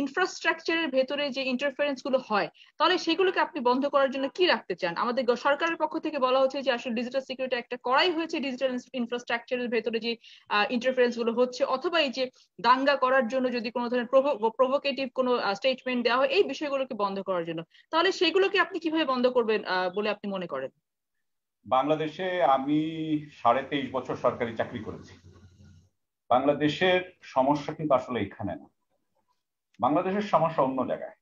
[SPEAKER 2] ইনফ্রাস্ট্রাকচারের ভেতরে যে ইন্টারফারেন্স গুলো হয়, তাহলে সেগুলোকে আপনি বন্ধ করার জন্য কি রাখতে চান? আমাদের সরকারের পক্ষ থেকে বলা হচ্ছে যে আসলে ডিজিটাল সিকিউরিটি একটা করাই হয়েছে ডিজিটাল ইনফ্রাস্ট্রাকচারের ভেতরে যে ইন্টারফারেন্স গুলো হচ্ছে, অথবা এই যে দাঙ্গা করার জন্য যদি কোনো ধরনের প্রভোকেটিভ কোনো স্টেটমেন্ট দেওয়া হয় এই বিষয়গুলোকে বন্ধ করার জন্য, তাহলে সেগুলোকে আপনি কিভাবে বন্ধ করবেন বলে আপনি মনে করেন?
[SPEAKER 1] বাংলাদেশে আমি 23.5 বছর সরকারি চাকরি করেছি। বাংলাদেশের সমস্যা কিন্তু আসলে এখানে না, বাংলাদেশের সমস্যা অন্য জায়গায়।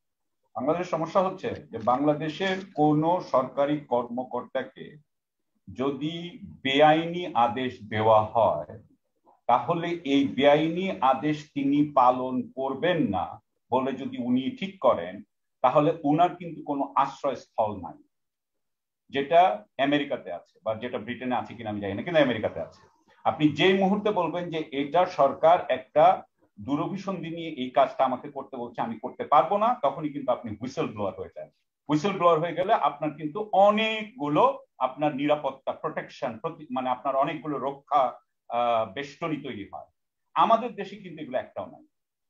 [SPEAKER 1] বাংলাদেশের সমস্যা হচ্ছে যে বাংলাদেশের কোন সরকারি কর্মকর্তাকে যদি বেআইনি আদেশ দেওয়া হয়, তাহলে এই বেআইনি আদেশ তিনি পালন করবেন না বলে যদি উনি ঠিক করেন, তাহলে উনার কিন্তু কোনো আশ্রয়স্থল নাই। যেটা আমেরিকাতে আছে, বা যেটা ব্রিটেনে আছে কিনা আমি জানি না, কিন্তু আমেরিকাতে আছে। আপনি যেই মুহূর্তে বলবেন যে এটা সরকার একটা দূরভিসন্ধি নিয়ে এই কাজটা আমাকে করতে বলছে, আমি করতে পারবো না, তখনই কিন্তু আপনি হুইসেল ব্লোয়ার হয়ে যান। হুইসেল ব্লোয়ার হয়ে গেলে আপনার কিন্তু অনেকগুলো আপনার নিরাপত্তা প্রোটেকশন, মানে আপনার অনেকগুলো রক্ষা বেষ্টনী তৈরি হয়। আমাদের দেশে কিন্তু এগুলো একটাও নাই।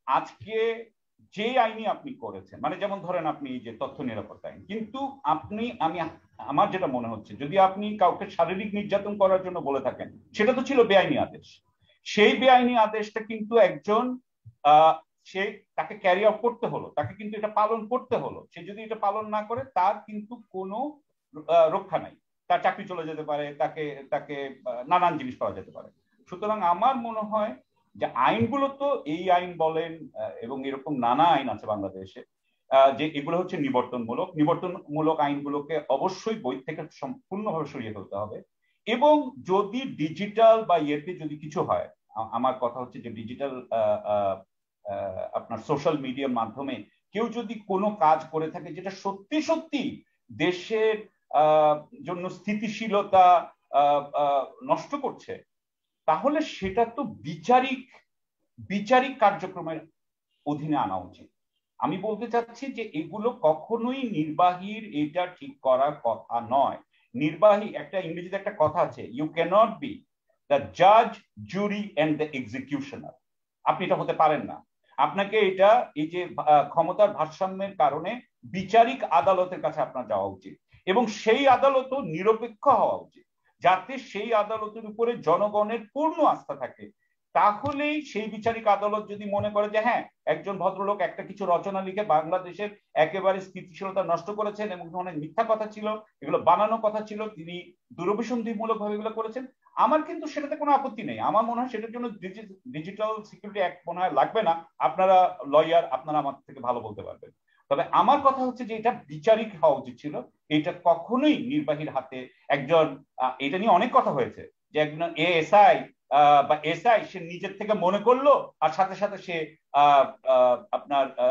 [SPEAKER 1] আজকে যে আইনি আপনি করেছেন, মানে যেমন ধরেন আপনি যে তথ্য নিরাপত্তা আইন, কিন্তু আমার যেটা মনে হচ্ছে, যদি আপনি কাউকে শারীরিক নির্যাতন করার জন্য বলে থাকেন, সেটা তো ছিল বেআইনি আদেশ। সেই বেআইনি আদেশটা কিন্তু একজন সে তাকে ক্যারি আউট করতে হলো, তাকে কিন্তু এটা পালন করতে হলো। সে যদি এটা পালন না করে, তার কিন্তু কোনো রক্ষা নাই। তার চাকরি চলে যেতে পারে, তাকে তাকে নানান জিনিস পাওয়া যেতে পারে। সুতরাং আমার মনে হয় যে আইনগুলো তো, এই আইন বলেন এবং এরকম নানা আইন আছে বাংলাদেশে, যে এগুলো হচ্ছে নিবর্তনমূলক আইনগুলোকে অবশ্যই বই থেকে সম্পূর্ণভাবে সরিয়ে ফেলতে হবে। এবং যদি ডিজিটাল বা ইয়েতে যদি কিছু হয়, আমার কথা হচ্ছে যে ডিজিটাল আপনার সোশ্যাল মিডিয়ার মাধ্যমে কেউ যদি কোনো কাজ করে থাকে যেটা সত্যি সত্যি দেশের জন্য স্থিতিশীলতা নষ্ট করছে, তাহলে সেটা তো বিচারিক কার্যক্রমের অধীনে আনা উচিত। আমি বলতে চাচ্ছি যে এগুলো কখনোই নির্বাহীর এটা ঠিক করার কথা নয়। নির্বাহী, একটা ইংরেজিতে একটা কথা আছে, ইউ ক্যানট বি দ্য জাজ, জুরি এন্ড দ্য এক্সিকিউশনার। আপনি এটা হতে পারেন না। আপনাকে এটা, এই যে ক্ষমতার ভারসাম্যের কারণে বিচারিক আদালতের কাছে আপনার যাওয়া উচিত, এবং সেই আদালতও নিরপেক্ষ হওয়া উচিত, যাতে সেই আদালতের উপরে জনগণের পূর্ণ আস্থা থাকে। তাহলেই সেই বিচারিক আদালত যদি মনে করে যে হ্যাঁ, একজন ভদ্রলোক একটা কিছু রচনা লিখে বাংলাদেশের একেবারে স্থিতিশীলতা নষ্ট করেছেন এবং অনেক মিথ্যা কথা ছিল, এগুলো বানানো কথা ছিল, তিনি দূরভিসন্ধিমূলক ভাবে এগুলো করেছেন, আমার কিন্তু সেটাতে কোনো আপত্তি নেই। আমার মনে হয় সেটার জন্য ডিজিটাল সিকিউরিটি অ্যাক্ট মনে হয় লাগবে না। আপনারা লয়ার, আপনারা আমার থেকে ভালো বলতে পারবেন। তবে আমার কথা হচ্ছে যে এটা বিচারিক হওয়া উচিত ছিল, এটা কখনোই নির্বাহীর হাতে। একজন, এটা নিয়ে অনেক কথা হয়েছে যে একজন এএসআই বা এসআই সে নিজের থেকে মনে করলো আর সাথে সাথে সে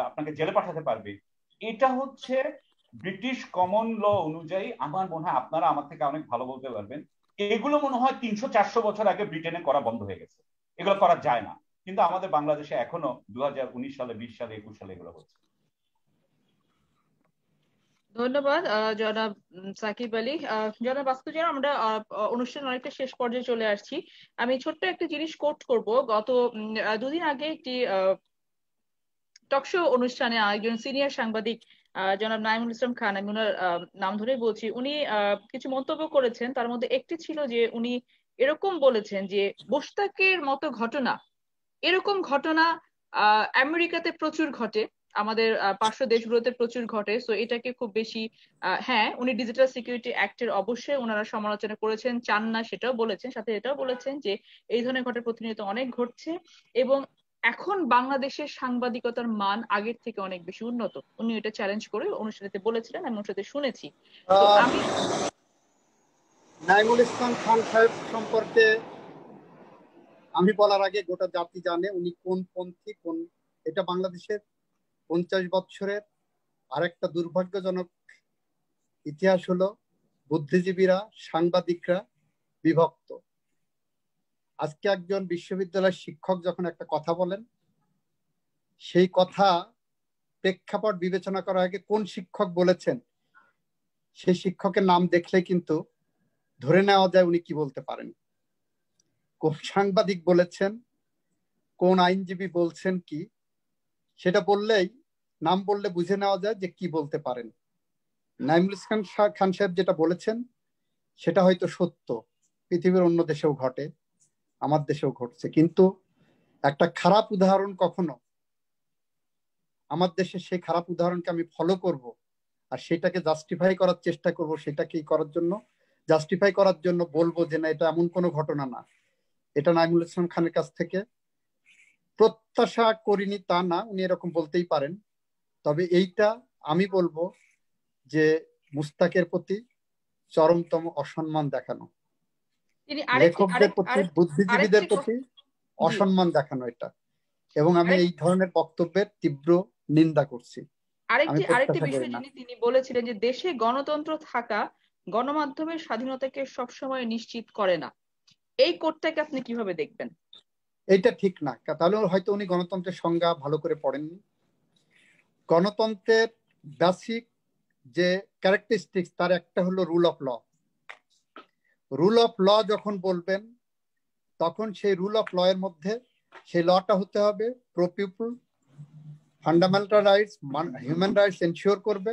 [SPEAKER 1] আপনাকে জেলে পাঠাতে পারবে। এটা হচ্ছে ব্রিটিশ কমন ল অনুযায়ী, আমার মনে হয় আপনারা আমার থেকে অনেক ভালো বলতে পারবেন, এগুলো মনে হয় 300-400 বছর আগে ব্রিটেনে করা বন্ধ হয়ে গেছে, এগুলো করা যায় না। কিন্তু আমাদের বাংলাদেশে এখনো 2019 সালে, 20 সালে, 21 সালে এগুলো হচ্ছে।
[SPEAKER 2] ধন্যবাদ জনাব সাকিব আলী। জনাব আখতার, আমরা অনুষ্ঠান অনেকটা শেষ পর্যায়ে চলে আসছি। আমি ছোট্ট একটা জিনিস কোট করব। গত দুদিন আগে একটি টকশো অনুষ্ঠানে একজন সিনিয়র সাংবাদিক জনাব নাইমুল ইসলাম খান, আমি ওনার নাম ধরেই বলছি, উনি কিছু মন্তব্য করেছেন। তার মধ্যে একটি ছিল যে উনি এরকম বলেছেন যে মোশতাকের মতো ঘটনা, এরকম ঘটনা আমেরিকাতে প্রচুর ঘটে, আমাদের পার্শ্ব দেশগুলোতে প্রচুর ঘটে। সো এটাকে খুব বেশি হ্যাঁ, উনি ডিজিটাল সিকিউরিটি অ্যাক্টের অবশ্যই ওনারা সমালোচনা করেছেন, চান না সেটাও বলেছেন, সাথে এটাও বলেছেন যে এই ধরনের ঘটনা প্রতিনিয়ত অনেক ঘটছে এবং এখন বাংলাদেশের সাংবাদিকতার মান আগের থেকে অনেক বেশি উন্নত। উনি এটা চ্যালেঞ্জ করে অনুষ্ঠানেতে বলেছিলেন, আমি ওর সাথে শুনেছি। তো আমি
[SPEAKER 3] নাইমুল ইসলাম খান সাহেব সম্পর্কে আমি বলার আগে গোটা জাতি জানে উনি কোন পন্থী, কোন, এটা বাংলাদেশের 50 বছরের আরেকটা দুর্ভাগ্যজনক ইতিহাস হলো বুদ্ধিজীবীরা, সাংবাদিকরা বিভক্ত। আজকে একজন বিশ্ববিদ্যালয়ের শিক্ষক যখন একটা কথা বলেন, সেই কথা প্রেক্ষাপট বিবেচনা করার আগে কোন শিক্ষক বলেছেন সেই শিক্ষকের নাম দেখলে কিন্তু ধরে নেওয়া যায় উনি কি বলতে পারেন। কোন সাংবাদিক বলেছেন কোন আইনজীবী বলছেন কি, সেটা বললেই, নাম বললে বুঝে নেওয়া যায় যে কি বলতে পারেন। নাইমুল ইসলাম খান সাহেব যেটা বলেছেন সেটা হয়তো সত্য, পৃথিবীর অন্য দেশেও ঘটে, আমার দেশেও ঘটছে, কিন্তু একটা খারাপ উদাহরণ কখনো আমার দেশে, সেই খারাপ উদাহরণকে আমি ফলো করব আর সেটাকে জাস্টিফাই করার চেষ্টা করব, সেটাকেই করার জন্য জাস্টিফাই করার জন্য বলবো যে না, এটা এমন কোনো ঘটনা না। এটা নাইমুল ইসলাম খানের কাছ থেকে প্রত্যাশা করিনি তা না, উনি এরকম বলতেই পারেন। তবে এইটা আমি বলবো যে মুস্তাকের প্রতি চরমতম অসম্মান দেখানো,
[SPEAKER 2] তিনি
[SPEAKER 3] লেখকদের প্রতি, বুদ্ধিজীবীদের
[SPEAKER 2] আরেকটি
[SPEAKER 3] প্রতি
[SPEAKER 2] জি
[SPEAKER 3] অসম্মান দেখানো এটা, এবং আমি
[SPEAKER 2] আরেক
[SPEAKER 3] এই ধরনের বক্তব্যের তীব্র নিন্দা করছি। আমি
[SPEAKER 2] আরেকটি
[SPEAKER 3] প্রত্যাশা করি
[SPEAKER 2] বিষয়
[SPEAKER 3] না।
[SPEAKER 2] তিনি বলেছিলেন যে দেশে গণতন্ত্র থাকা গণমাধ্যমের স্বাধীনতাকে সবসময় নিশ্চিত করে না। এই কোটটাকে আপনি কিভাবে দেখবেন?
[SPEAKER 3] এইটা ঠিক না, তাহলে হয়তো উনি গণতন্ত্রের সংজ্ঞা ভালো করে পড়েননি। গণতন্ত্রের বেসিক যে ক্যারেক্টারিস্টিক্স, তার একটা হলো rule of law. Rule of law যখন বলবেন, তখন সেই রুল অফ ল এর মধ্যে সেই লটা হতে হবে pro people, fundamental rights, human rights ensure করবে।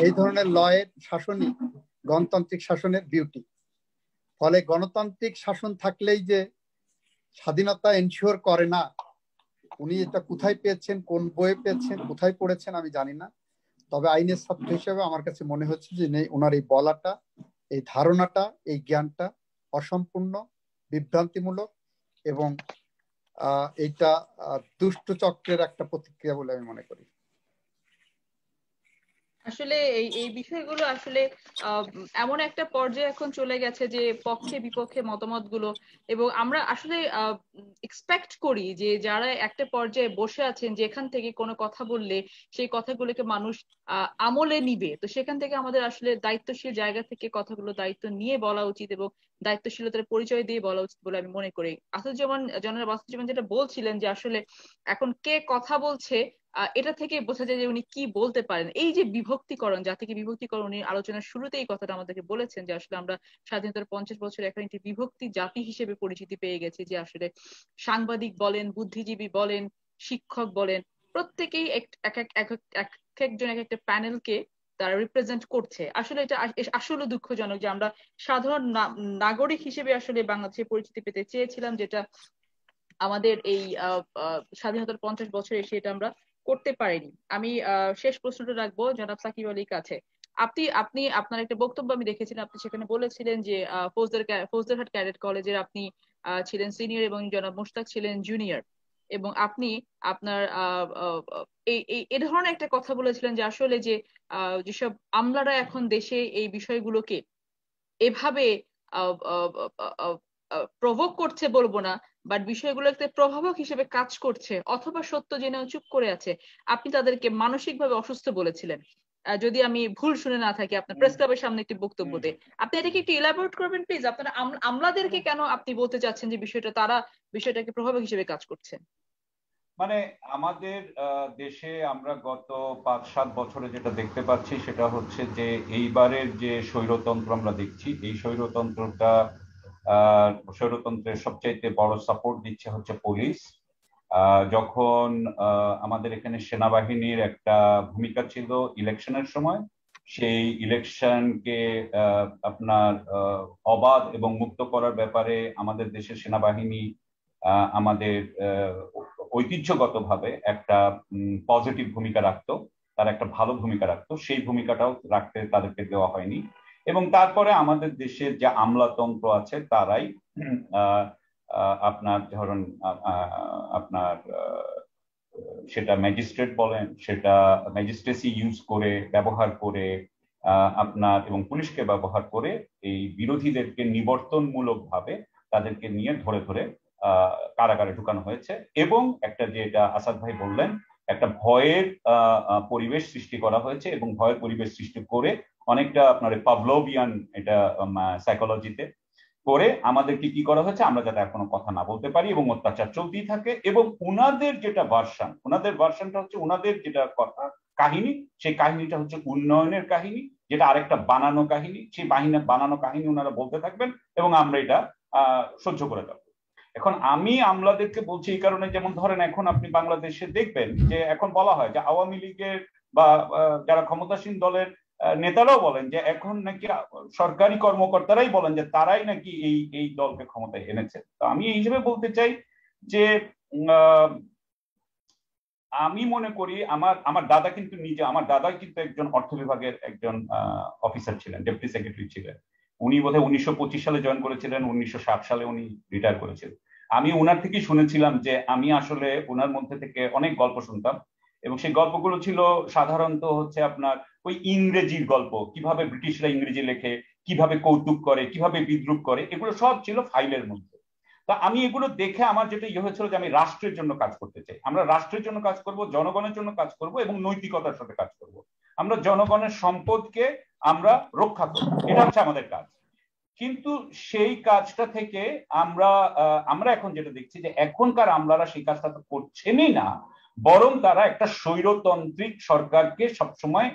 [SPEAKER 3] এই ধরনের ল এর শাসনই গণতান্ত্রিক শাসনের বিউটি। ফলে গণতান্ত্রিক শাসন থাকলেই যে স্বাধীনতা এনশিওর করে না, উনি এটা কোথায় পেয়েছেন, কোন বইয়ে পেয়েছেন, কোথায় পড়েছেন আমি জানি না। তবে আইনের ছাত্র হিসেবে আমার কাছে মনে হচ্ছে যে ওনার এই বলাটা, এই ধারণাটা, এই জ্ঞানটা অসম্পূর্ণ, বিভ্রান্তিমূলক, এবং এইটা দুষ্ট চক্রের একটা প্রতিক্রিয়া বলে আমি মনে করি।
[SPEAKER 2] আসলে এই বিষয়গুলো আসলে এমন একটা পর্যায়ে এখন চলে গেছে যে পক্ষে বিপক্ষে মতামতগুলো, এবং আমরা আসলে এক্সপেক্ট করি যে যারা একটা পর্যায়ে বসে আছেন, যেখান থেকে কোনো কথা বললে সেই কথাগুলোকে মানুষ আমলে নিবে, তো সেখান থেকে আমাদের আসলে দায়িত্বশীল জায়গা থেকে কথাগুলো দায়িত্ব নিয়ে বলা উচিত এবং দায়িত্বশীলতার পরিচয় দিয়ে বলা উচিত বলে আমি মনে করি। আসাদুজ্জামান, জনাব আসাদুজ্জামান যেটা বলছিলেন যে আসলে এখন কে কথা বলছে এটা থেকে বোঝা যায় যে উনি কি বলতে পারেন। এই যে বিভক্তিকরণ, জাতিকে বিভক্তিকরণ, উনি আলোচনার শুরুতে এই কথাটা আমাদেরকে বলেছেন যে আসলে আমরা স্বাধীনতার 50 বছর এখন একটি বিভক্তি জাতি হিসেবে পরিচিতি পেয়ে গেছি, যে আসলে সাংবাদিক বলেন, বুদ্ধিজীবী বলেন, শিক্ষক বলেন, প্রত্যেকেই একজন এক একটা প্যানেলকে তারা রিপ্রেজেন্ট করছে। আসলে এটা আসলে দুঃখজনক যে আমরা সাধারণ নাগরিক হিসেবে আসলে বাংলাদেশে পরিচিতি পেতে চেয়েছিলাম, যেটা আমাদের এই স্বাধীনতার 50 বছরে এসে এটা আমরা করতে পারিনি। আমি শেষ প্রশ্নটা রাখবো জনাব সাকিব আলীর কাছে। আপনি আপনি আপনার একটা বক্তব্য আমি দেখেছিলাম, আপনি সেখানে বলেছিলেন যে ফৌজদারহাট ক্যাডেট কলেজের আপনি ছিলেন সিনিয়র এবং জনাব মুশতাক ছিলেন জুনিয়র, এবং আপনি আপনার এই ধরনের একটা কথা বলেছিলেন যে আসলে যে যেসব আমলারা এখন দেশে এই বিষয়গুলোকে এভাবে প্রভোগ করছে বলবো না, বাট বিষয়গুলোতে প্রভাবক হিসেবে কাজ করছে অথবা সত্য জেনেও চুপ করে আছে, আপনি তাদেরকে মানসিকভাবে অসুস্থ বলেছিলেন। যদি আমি ভুল শুনে না থাকি আপনার প্রেস ক্লাবের সামনে একটি বক্তব্যতে। আপনি এটাকে একটু ইলাবোরেট করবেন প্লিজ? আপনারা আমলাদেরকে কেন আপনি বলতে চাচ্ছেন যে বিষয়টা, তারা বিষয়টাকে প্রভাবক হিসেবে কাজ করছে?
[SPEAKER 1] মানে আমাদের দেশে আমরা গত 5-7 বছরে যেটা দেখতে পাচ্ছি সেটা হচ্ছে যে এইবারের যে স্বৈরতন্ত্র আমরা দেখছি, এই স্বৈরতন্ত্রের সবচাইতে বড় সাপোর্ট দিচ্ছে হচ্ছে পুলিশ। যখন আমাদের এখানে সেনাবাহিনীর একটা ভূমিকা ছিল ইলেকশনের সময়, সেই ইলেকশনকে আপনার অবাধ এবং মুক্ত করার ব্যাপারে আমাদের দেশের সেনাবাহিনী আমাদের ঐতিহ্যগতভাবে একটা পজিটিভ ভূমিকা রাখতো, তার একটা ভালো ভূমিকা রাখতো, সেই ভূমিকাটাও রাখতে তাদেরকে দেওয়া হয়নি। এবং তারপরে আমাদের দেশের যে আমলাতন্ত্র আছে তারাই আপনার ধরুন আপনার সেটা ম্যাজিস্ট্রেট বলেন, সেটা ম্যাজিস্ট্রেসি ইউজ করে, ব্যবহার করে আপনার, এবং পুলিশকে ব্যবহার করে এই বিরোধীদেরকে নিবর্তনমূলক ভাবে তাদেরকে নিয়ে ধরে ধরে কারাগারে ঢুকানো হয়েছে। এবং একটা, যেটা আসাদ ভাই বললেন, একটা ভয়ের পরিবেশ সৃষ্টি করা হয়েছে, এবং ভয়ের পরিবেশ সৃষ্টি করে অনেকটা আপনার পাভলোভিয়ান এটা সাইকোলজিতে করে আমাদেরকে কি করা হয়েছে, আমরা যাতে এখনো কথা না বলতে পারি এবং অত্যাচার চলতেই থাকে। এবং ওনাদের যেটা ভার্সনটা হচ্ছে ওনাদের যেটা কথা কাহিনী, সেই কাহিনীটা হচ্ছে উন্নয়নের কাহিনী, যেটা আরেকটা বানানো কাহিনী। সেই বানানো কাহিনী ওনারা বলতে থাকবেন এবং আমরা এটা সহ্য করে যাবো। এখন আমি আমলাদেরকে বলছি এই কারণে, যেমন ধরেন এখন আপনি বাংলাদেশে দেখবেন যে এখন বলা হয় যে আওয়ামী লীগের বা যারা ক্ষমতাসীন দলের নেতারাও বলেন যে এখন নাকি সরকারি কর্মকর্তারাই বলেন যে তারাই নাকি এই এই দলকে ক্ষমতায় এনেছে। তো আমি এই হিসেবে বলতে চাই যে আমি মনে করি আমার আমার দাদা কিন্তু নিজে, আমার দাদা কিন্তু একজন অর্থ বিভাগের একজন অফিসার ছিলেন, ডেপুটি সেক্রেটারি ছিলেন। উনি বোধহয় 1925 সালে জয়েন করেছিলেন, 1960 সালে উনি রিটায়ার করেছিলেন। আমি ওনার থেকেই শুনেছিলাম যে আমি আসলে ওনার মধ্যে থেকে অনেক গল্প শুনতাম, এবং সেই গল্পগুলো ছিল সাধারণত হচ্ছে আপনার ওই ইংরেজির গল্প, কিভাবে ব্রিটিশরা ইংরেজি লেখে, কিভাবে কৌতুক করে, কিভাবে বিদ্রুপ করে, এগুলো সব ছিল ফাইলের মধ্যে। তা আমি এগুলো দেখে আমার যেটা ইয়ে হয়েছিল যে আমি রাষ্ট্রের জন্য কাজ করতে চাই, আমরা রাষ্ট্রের জন্য কাজ করব, জনগণের জন্য কাজ করব এবং নৈতিকতার সাথে কাজ করব। আমরা জনগণের সম্পদকে আমরা রক্ষা করব, এটা হচ্ছে আমাদের কাজ। কিন্তু সেই কাজটা থেকে আমরা আমরা এখন যেটা দেখছি যে এখনকার আমলারা সেই কাজটা তো করছেনই না, বরং তারা একটা স্বৈরতান্ত্রিক সরকারকে সবসময়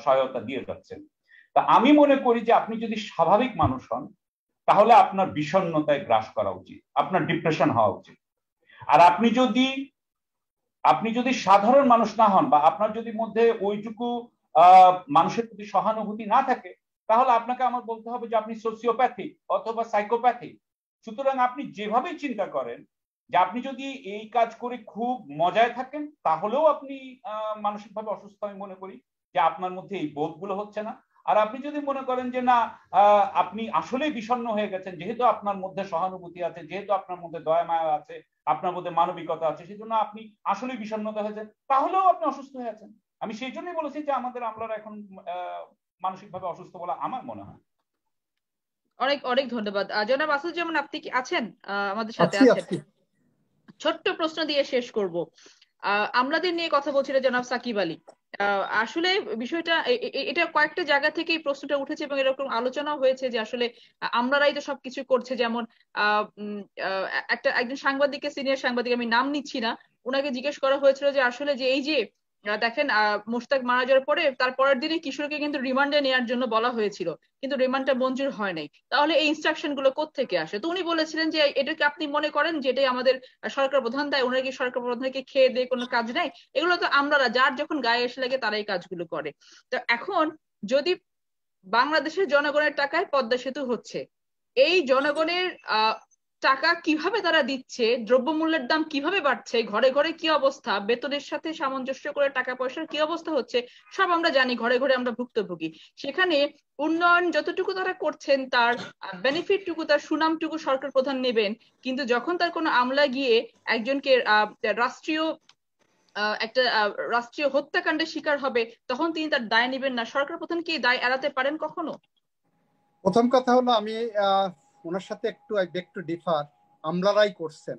[SPEAKER 1] সহায়তা দিয়ে যাচ্ছেন। তা আমি মনে করি যে আপনি যদি স্বাভাবিক মানুষ হন তাহলে আপনার বিষণ্ণতায় গ্রাস করা উচিত, আপনার ডিপ্রেশন হওয়া উচিত। আর আপনি যদি সাধারণ মানুষ না হন বা আপনার যদি মধ্যে ওইটুকু মানুষের প্রতি সহানুভূতি না থাকে, তাহলে আপনাকে আমার বলতে হবে যে আপনি সোসিওপ্যাথি অথবা সাইকোপ্যাথি। সুতরাং আপনি যেভাবেই চিন্তা করেন যে আপনি যদি এই কাজ করে খুব মজায় থাকেন, তাহলেও আপনি মানসিকভাবে অসুস্থ। আমি মনে করি যে আপনার মধ্যে এই বোধগুলো হচ্ছে না। আর আপনি যদি মনে করেন যে না, আপনি আসলেই বিষণ্ণ হয়ে গেছেন, যেহেতু আপনার মধ্যে সহানুভূতি আছে, যেহেতু আপনার মধ্যে দয়া মায়া আছে, আপনার মধ্যে মানবিকতা আছে, সেই জন্য আপনি আসলেই বিষণ্ণতা হয়েছেন, তাহলেও আপনি অসুস্থ হয়ে আছেন। আমি সেই জন্যই বলেছি যে আমাদের আমলারা এখন মানসিকভাবে অসুস্থ বলে আমার মনে হয়।
[SPEAKER 2] অনেক অনেক ধন্যবাদ। জনাব আসাদুজ্জামান, আপনি কি আছেন? আমাদের সাথে
[SPEAKER 3] আছি
[SPEAKER 2] আছেন।
[SPEAKER 3] আছি।
[SPEAKER 2] ছোট্ট প্রশ্ন দিয়ে শেষ করব। আমলাদের নিয়ে কথা বলছিলেন জনাব সাকিব আলী। আসলে বিষয়টা এটা কয়েকটা জায়গা থেকে এই প্রশ্নটা উঠেছে এবং এরকম আলোচনা হয়েছে যে আসলে আমলারাই তো সবকিছু করছে। যেমন একজন সাংবাদিককে, সিনিয়র সাংবাদিক, আমি নাম নিচ্ছি না, ওনাকে জিজ্ঞেস করা হয়েছিল যে আসলে যে এই যে দেখেন মোশতাক মারা যাওয়ার পরে তার পরের দিনে কিশোরকে কিন্তু রিমান্ডে নেওয়ার জন্য বলা হয়েছিল, কিন্তু রিমান্ডটা মঞ্জুর হয় নাই। তাহলে এই ইনস্ট্রাকশন গুলো কোত্থেকে আসে? তো উনি বলেছিলেন যে এটাকে আপনি মনে করেন যে এটাই আমাদের সরকার প্রধান দেয়, ওনারা কি সরকার প্রধানকে খেয়ে দিয়ে কোনো কাজ নেই? এগুলো তো আমরা, যার যখন গায়ে এসে লাগে তারাই কাজগুলো করে। তো এখন যদি বাংলাদেশের জনগণের টাকায় পদ্মা সেতু হচ্ছে, এই জনগণের টাকা কিভাবে তারা দিচ্ছে, দ্রব্যমূল্যের দাম কিভাবে বাড়ছে, ঘরে ঘরে কি অবস্থা, বেতনের সাথে সামঞ্জস্য করে টাকা পয়সার কি অবস্থা হচ্ছে, সব আমরা জানি, ঘরে ঘরে আমরা ভুক্তভোগী। সেখানে উন্নয়ন যতটুকু তারা করছেন তার বেনিফিটটুকু, তার সুনামটুকু সরকার প্রধান নেবেন, কিন্তু যখন তার কোনো আমলা গিয়ে একজনকে একটা রাষ্ট্রীয় হত্যাকাণ্ডের শিকার হবে, তখন তিনি তার দায় নেবেন না। সরকার প্রধান কি দায় এড়াতে পারেন কখনো?
[SPEAKER 3] প্রথম কথা হলো, আমি ওনার সাথে একটু ডিফার। আমলারাই করছেন,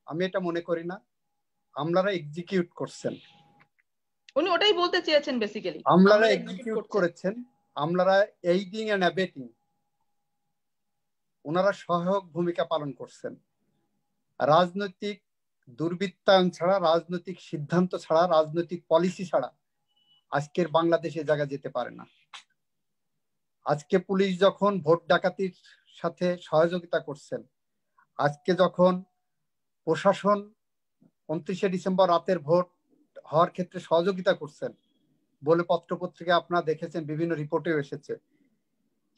[SPEAKER 3] আমি এটা মনে করি না। আমলারা এক্সিকিউট করছেন।
[SPEAKER 2] উনি ওটাই বলতে চেয়েছেন বেসিক্যালি,
[SPEAKER 3] আমলারা এক্সিকিউট করেছেন, আমলারা এইডিং এন্ড অ্যাবেটিং, ওনারা সহায়ক ভূমিকা পালন করছেন। রাজনৈতিক দুর্বৃত্তায়ন ছাড়া, রাজনৈতিক সিদ্ধান্ত ছাড়া, রাজনৈতিক পলিসি ছাড়া আজকের বাংলাদেশে জায়গা যেতে পারে না। আজকে পুলিশ যখন ভোট ডাকাতির সাথে সহযোগিতা করছেন, আজকে যখন প্রশাসন 29শে ডিসেম্বর রাতের ভোট হওয়ার ক্ষেত্রে সহযোগিতা করছেন বলে পত্রপত্রিকা আপনারা দেখেছেন, বিভিন্ন রিপোর্টেও এসেছে,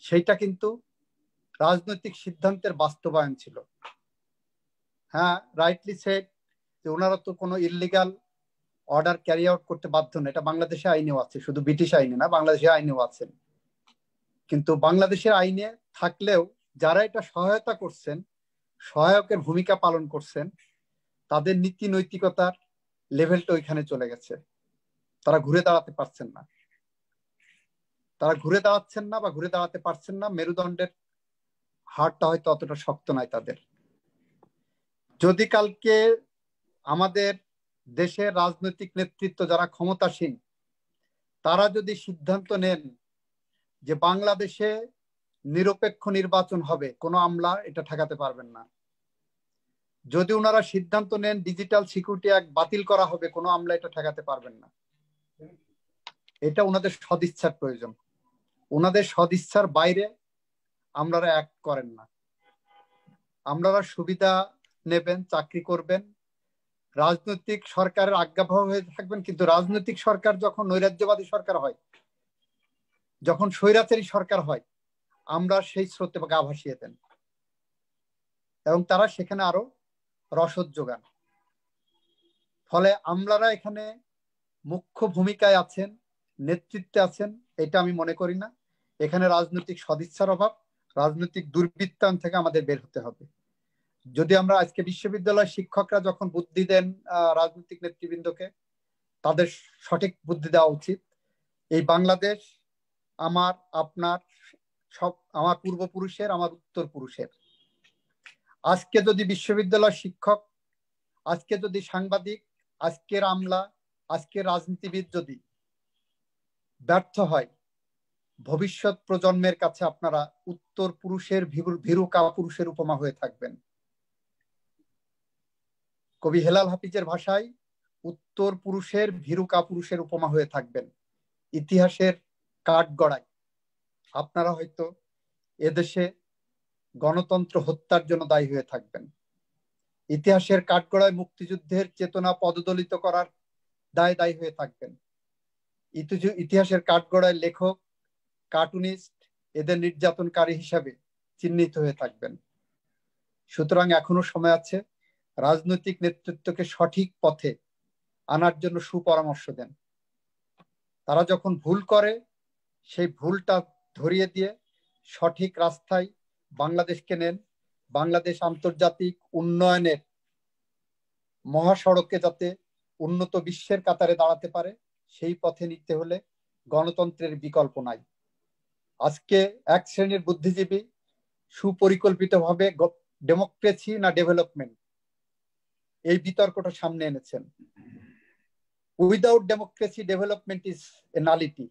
[SPEAKER 3] সেইটা কিন্তু রাজনৈতিক সিদ্ধান্তের বাস্তবায়ন ছিল। হ্যাঁ, রাইটলি সেড যে ওনারা তো কোনো ইললিগাল অর্ডার ক্যারি আউট করতে বাধ্য না, এটা বাংলাদেশের আইনেও আছে, শুধু ব্রিটিশ আইনে না, বাংলাদেশের আইনেও আছে। কিন্তু বাংলাদেশের আইনে থাকলেও যারা এটা সহায়তা করছেন, সহায়কের ভূমিকা পালন করছেন, তাদের নীতি নৈতিকতার লেভেলটা ওইখানে চলে গেছে। তারা ঘুরে দাঁড়াতে পারছেন না, তারা ঘুরে দাঁড়াচ্ছেন না বা ঘুরে দাঁড়াতে পারছেন না। মেরুদণ্ডের হাড়টা হয়তো অতটা শক্ত নাই তাদের। যদি কালকে আমাদের দেশের রাজনৈতিক নেতৃত্ব যারা ক্ষমতাসীন, তারা যদি সিদ্ধান্ত নেন যে বাংলাদেশে নিরপেক্ষ নির্বাচন হবে, কোনো আমলা এটা ঠেকাতে পারবেন না। যদি ওনারা সিদ্ধান্ত নেন ডিজিটাল সিকিউরিটি অ্যাক্ট বাতিল করা হবে, কোনো আমলা এটা ঠেকাতে পারবেন না। এটা ওনাদের সদিচ্ছার প্রয়োজন। ওনাদের সদিচ্ছার বাইরে আমলারা অ্যাক্ট করেন না। আপনারা সুবিধা নেবেন, চাকরি করবেন, রাজনৈতিক সরকারের আজ্ঞাবহ হয়ে থাকবেন, কিন্তু রাজনৈতিক সরকার যখন নৈরাজ্যবাদী সরকার হয়, যখন স্বৈরাচারী সরকার হয়, আমরা সেই স্রোতে গা ভাসিয়ে দেন এবং তারা সেখানে আরো রসদ যোগান। ফলে আমলারা এখানে মুখ্য ভূমিকায় আছেন, নেতৃত্বে আছেন, এটা আমি মনে করি না। এখানে রাজনৈতিক সদিচ্ছার অভাব, রাজনৈতিক দুর্বৃত্তায়ন থেকে আমাদের বের হতে হবে। যদি আমরা আজকে বিশ্ববিদ্যালয় শিক্ষকরা যখন বুদ্ধি দেন রাজনৈতিক নেতৃবৃন্দকে, তাদের সঠিক বুদ্ধি দেওয়া উচিত। এই বাংলাদেশ আমার, আপনার, সব আমার পূর্বপুরুষের, আমার উত্তর পুরুষের। আজকে যদি বিশ্ববিদ্যালয় শিক্ষক, আজকে যদি সাংবাদিক, আজকের আমলা, আজকের রাজনীতিবিদ যদি ব্যর্থ হয়, ভবিষ্যৎ প্রজন্মের কাছে আপনারা উত্তর পুরুষের ভীরু কাপুরুষের উপমা হয়ে থাকবেন। কবি হেলাল হাফিজের ভাষায় উত্তর পুরুষের ভীরু কাপুরুষের উপমা হয়ে থাকবেন। ইতিহাসের কাঠগড়ায় আপনারা হয়তো এদেশে গণতন্ত্র হত্যার জন্য দায়ী হয়ে থাকবেন। ইতিহাসের কাঠগড়ায় মুক্তিযুদ্ধের চেতনা পদদলিত করার দায়ী হয়ে থাকবেন। ইতিহাসের কাঠগড়ায় লেখক, কার্টুনিস্ট এদের নির্যাতনকারী হিসাবে চিহ্নিত হয়ে থাকবেন। সুতরাং এখনো সময় আছে, রাজনৈতিক নেতৃত্বকে সঠিক পথে আনার জন্য সুপরামর্শ দেন। তারা যখন ভুল করে, সেই ভুলটা ধরিয়ে দিয়ে সঠিক রাস্তায় বাংলাদেশকে নেন। বাংলাদেশ আন্তর্জাতিক উন্নয়নের মহাসড়কে যাতে উন্নত বিশ্বের কাতারে দাঁড়াতে পারে, সেই পথে নিতে হলে গণতন্ত্রের বিকল্প নাই। আজকে এক শ্রেণীর বুদ্ধিজীবী সুপরিকল্পিতভাবে ডেমোক্রেসি না ডেভেলপমেন্ট, এই বিতর্কটা সামনে এনেছেন। Without democracy development is a nullity.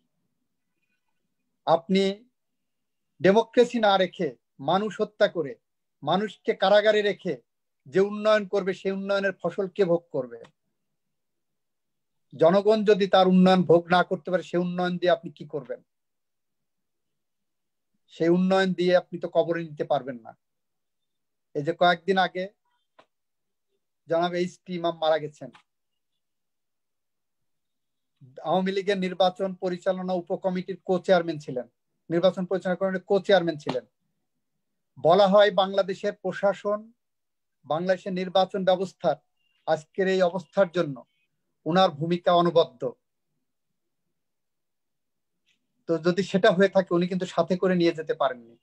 [SPEAKER 3] আপনি ডেমোক্রেসি না রেখে, মানুষ হত্যা করে, মানুষকে কারাগারে রেখে যে উন্নয়ন করবে, সেই উন্নয়নের ফসল কে ভোগ করবে? জনগণ যদি তার উন্নয়ন ভোগ না করতে পারে, সেই উন্নয়ন দিয়ে আপনি কি করবেন? সেই উন্নয়ন দিয়ে আপনি তো কবরে নিতে পারবেন না। এই যে কয়েকদিন আগে জনাব এইচ.টি. ইমাম মারা গেছেন, আওয়ামী লীগের নির্বাচন পরিচালনা উপকমিটির কো-চেয়ারম্যান ছিলেন, নির্বাচন পরিচালনা কমিটির কো-চেয়ারম্যান ছিলেন। বলা হয় বাংলাদেশের প্রশাসন, বাংলাদেশের নির্বাচন ব্যবস্থার আজকের এই অবস্থার জন্য ওনার ভূমিকা অনবদ্য। তো যদি সেটা হয়ে থাকে, উনি কিন্তু সাথে করে নিয়ে যেতে পারেননি।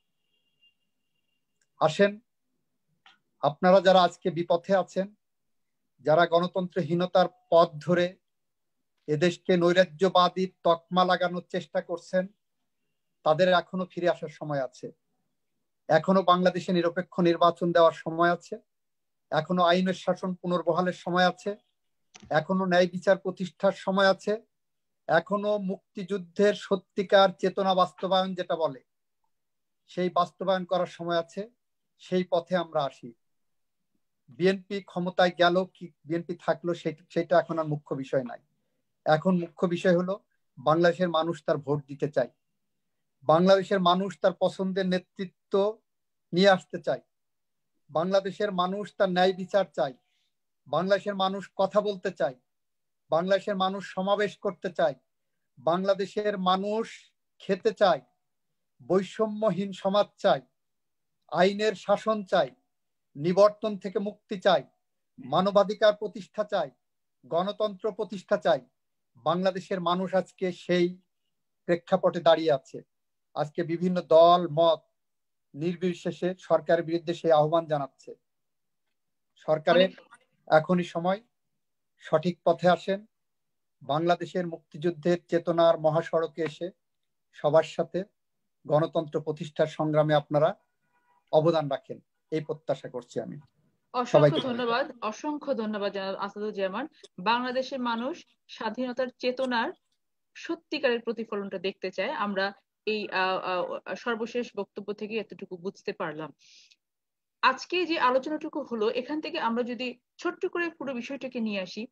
[SPEAKER 3] আসেন, আপনারা যারা আজকে বিপথে আছেন, যারা গণতন্ত্রহীনতার পথ ধরে এদেশকে নৈরাজ্যবাদীর তকমা লাগানোর চেষ্টা করছেন, তাদের এখনো ফিরে আসার সময় আছে। এখনো বাংলাদেশে নিরপেক্ষ নির্বাচন দেওয়ার সময় আছে। এখনো আইনের শাসন পুনর্বহালের সময় আছে। এখনো ন্যায় বিচার প্রতিষ্ঠার সময় আছে। এখনো মুক্তিযুদ্ধের সত্যিকার চেতনা বাস্তবায়ন যেটা বলে, সেই বাস্তবায়ন করার সময় আছে। সেই পথে আমরা আসি। বিএনপি ক্ষমতায় গেল কি বিএনপি থাকলো, সেটা এখন আর মুখ্য বিষয় নাই। এখন মুখ্য বিষয় হলো বাংলাদেশের মানুষ তার ভোট দিতে চায়, বাংলাদেশের মানুষ তার পছন্দের নেতৃত্ব নিয়ে আসতে চায়, বাংলাদেশের মানুষ তার ন্যায় বিচার চায়, বাংলাদেশের মানুষ কথা বলতে চায়, বাংলাদেশের মানুষ সমাবেশ করতে চায়, বাংলাদেশের মানুষ খেতে চায়, বৈষম্যহীন সমাজ চায়, আইনের শাসন চায়, নিবর্তন থেকে মুক্তি চায়, মানবাধিকার প্রতিষ্ঠা চায়, গণতন্ত্র প্রতিষ্ঠা চায়। বাংলাদেশের মানুষ আজকে সেই প্রেক্ষাপটে দাঁড়িয়ে আছে। আজকে বিভিন্ন দল মত নির্বিশেষে সরকারের বিরুদ্ধে সেই আহ্বান জানাচ্ছে। সরকারের এখনই সময়, সঠিক পথে আসেন, বাংলাদেশের মুক্তিযুদ্ধের চেতনার মহাসড়কে এসে সবার সাথে গণতন্ত্র প্রতিষ্ঠার সংগ্রামে আপনারা অবদান রাখেন, এই প্রত্যাশা করছি আমি।
[SPEAKER 2] অসংখ্য ধন্যবাদ জনাব আসাদুজ্জামান। বাংলাদেশের মানুষ স্বাধীনতার চেতনার সত্যিকারের প্রতিফলনটা দেখতে চায়, আমরা এই সর্বশেষ বক্তব্য থেকে এতটুকু বুঝতে পারলাম। আজকে যে আলোচনাটুকু হলো, এখান থেকে আমরা যদি ছোট্ট করে পুরো বিষয়টাকে নিয়ে আসি,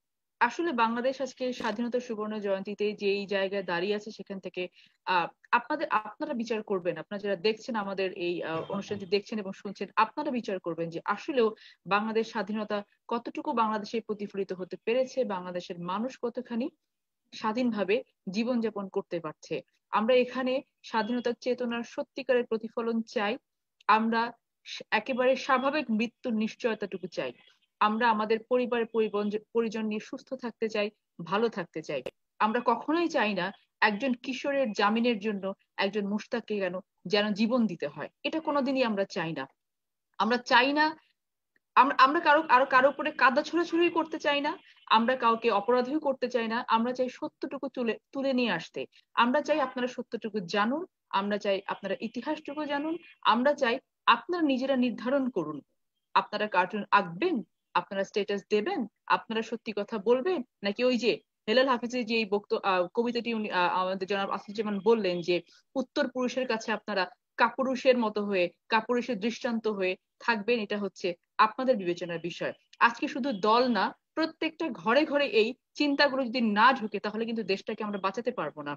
[SPEAKER 2] আসলে বাংলাদেশ আজকে স্বাধীনতা সুবর্ণ জয়ন্তীতে যেই জায়গায় দাঁড়িয়ে আছে সেখান থেকে আপনারা বিচার করবেন, আপনারা যারা দেখছেন আমাদের এই অনুষ্ঠানটি দেখছেন এবং শুনছেন, আপনারা বিচার করবেন যে আসলেও বাংলাদেশ স্বাধীনতা কতটুকু বাংলাদেশে প্রতিফলিত হতে পেরেছে, বাংলাদেশের মানুষ কতখানি স্বাধীনভাবে জীবনযাপন করতে পারছে। আমরা এখানে স্বাধীনতার চেতনার সত্যিকারের প্রতিফলন চাই। আমরা একেবারে স্বাভাবিক মৃত্যুর নিশ্চয়তাটুকু চাই। আমরা আমাদের পরিবারের পরিজন নিয়ে সুস্থ থাকতে চাই, ভালো থাকতে চাই। আমরা কখনোই চাই না একজন কিশোরের জামিনের জন্য একজন মুশতাককে যেন জীবন দিতে হয়। এটা কোনোদিনই আমরা চাই না। আমরা চাই না, আমরা কারো উপরে কাদা ছোড়াছুড়ি করতে চাই না, আমরা কাউকে অপরাধীও করতে চাই না। আমরা চাই সত্যটুকু তুলে নিয়ে আসতে। আমরা চাই আপনারা সত্যটুকু জানুন, আমরা চাই আপনারা ইতিহাসটুকু জানুন, আমরা চাই আপনারা নিজেরা নির্ধারণ করুন আপনারা কার্টুন আঁকবেন, আপনারা স্ট্যাটাস দেবেন, আপনারা সত্যি কথা বলবেন, নাকি ওই যে হেলাল হাফিজের যে কবিতাটি উনি আমাদের জনাব আসিফুজ্জামান বললেন যে উত্তর পুরুষের কাছে আপনারা কাপুরুষের মতো হয়ে, কাপুরুষের দৃষ্টান্ত হয়ে থাকবেন। এটা হচ্ছে আপনাদের বিবেচনার বিষয়। আজকে শুধু দল না, প্রত্যেকটা ঘরে ঘরে এই চিন্তাগুলো যদি না ঢুকে তাহলে কিন্তু দেশটাকে আমরা বাঁচাতে পারবো না।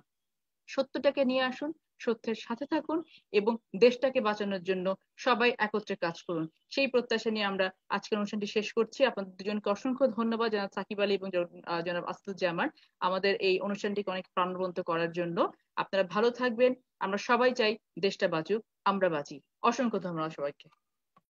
[SPEAKER 2] সত্যটাকে নিয়ে আসুন, সত্যের সাথে থাকুন এবং দেশটাকে বাঁচানোর জন্য সবাই একত্রে কাজ করুন। সেই প্রত্যাশা নিয়ে আমরা আজকের অনুষ্ঠানটি শেষ করছি। আপনাদের দুজনকে অসংখ্য ধন্যবাদ, জনাব সাকিব আলী এবং জনাব আসিফুজ্জামান, আমাদের এই অনুষ্ঠানটিকে অনেক প্রাণবন্ত করার জন্য। আপনারা ভালো থাকবেন। আমরা সবাই চাই দেশটা বাঁচুক, আমরা বাঁচি। অসংখ্য ধন্যবাদ সবাইকে।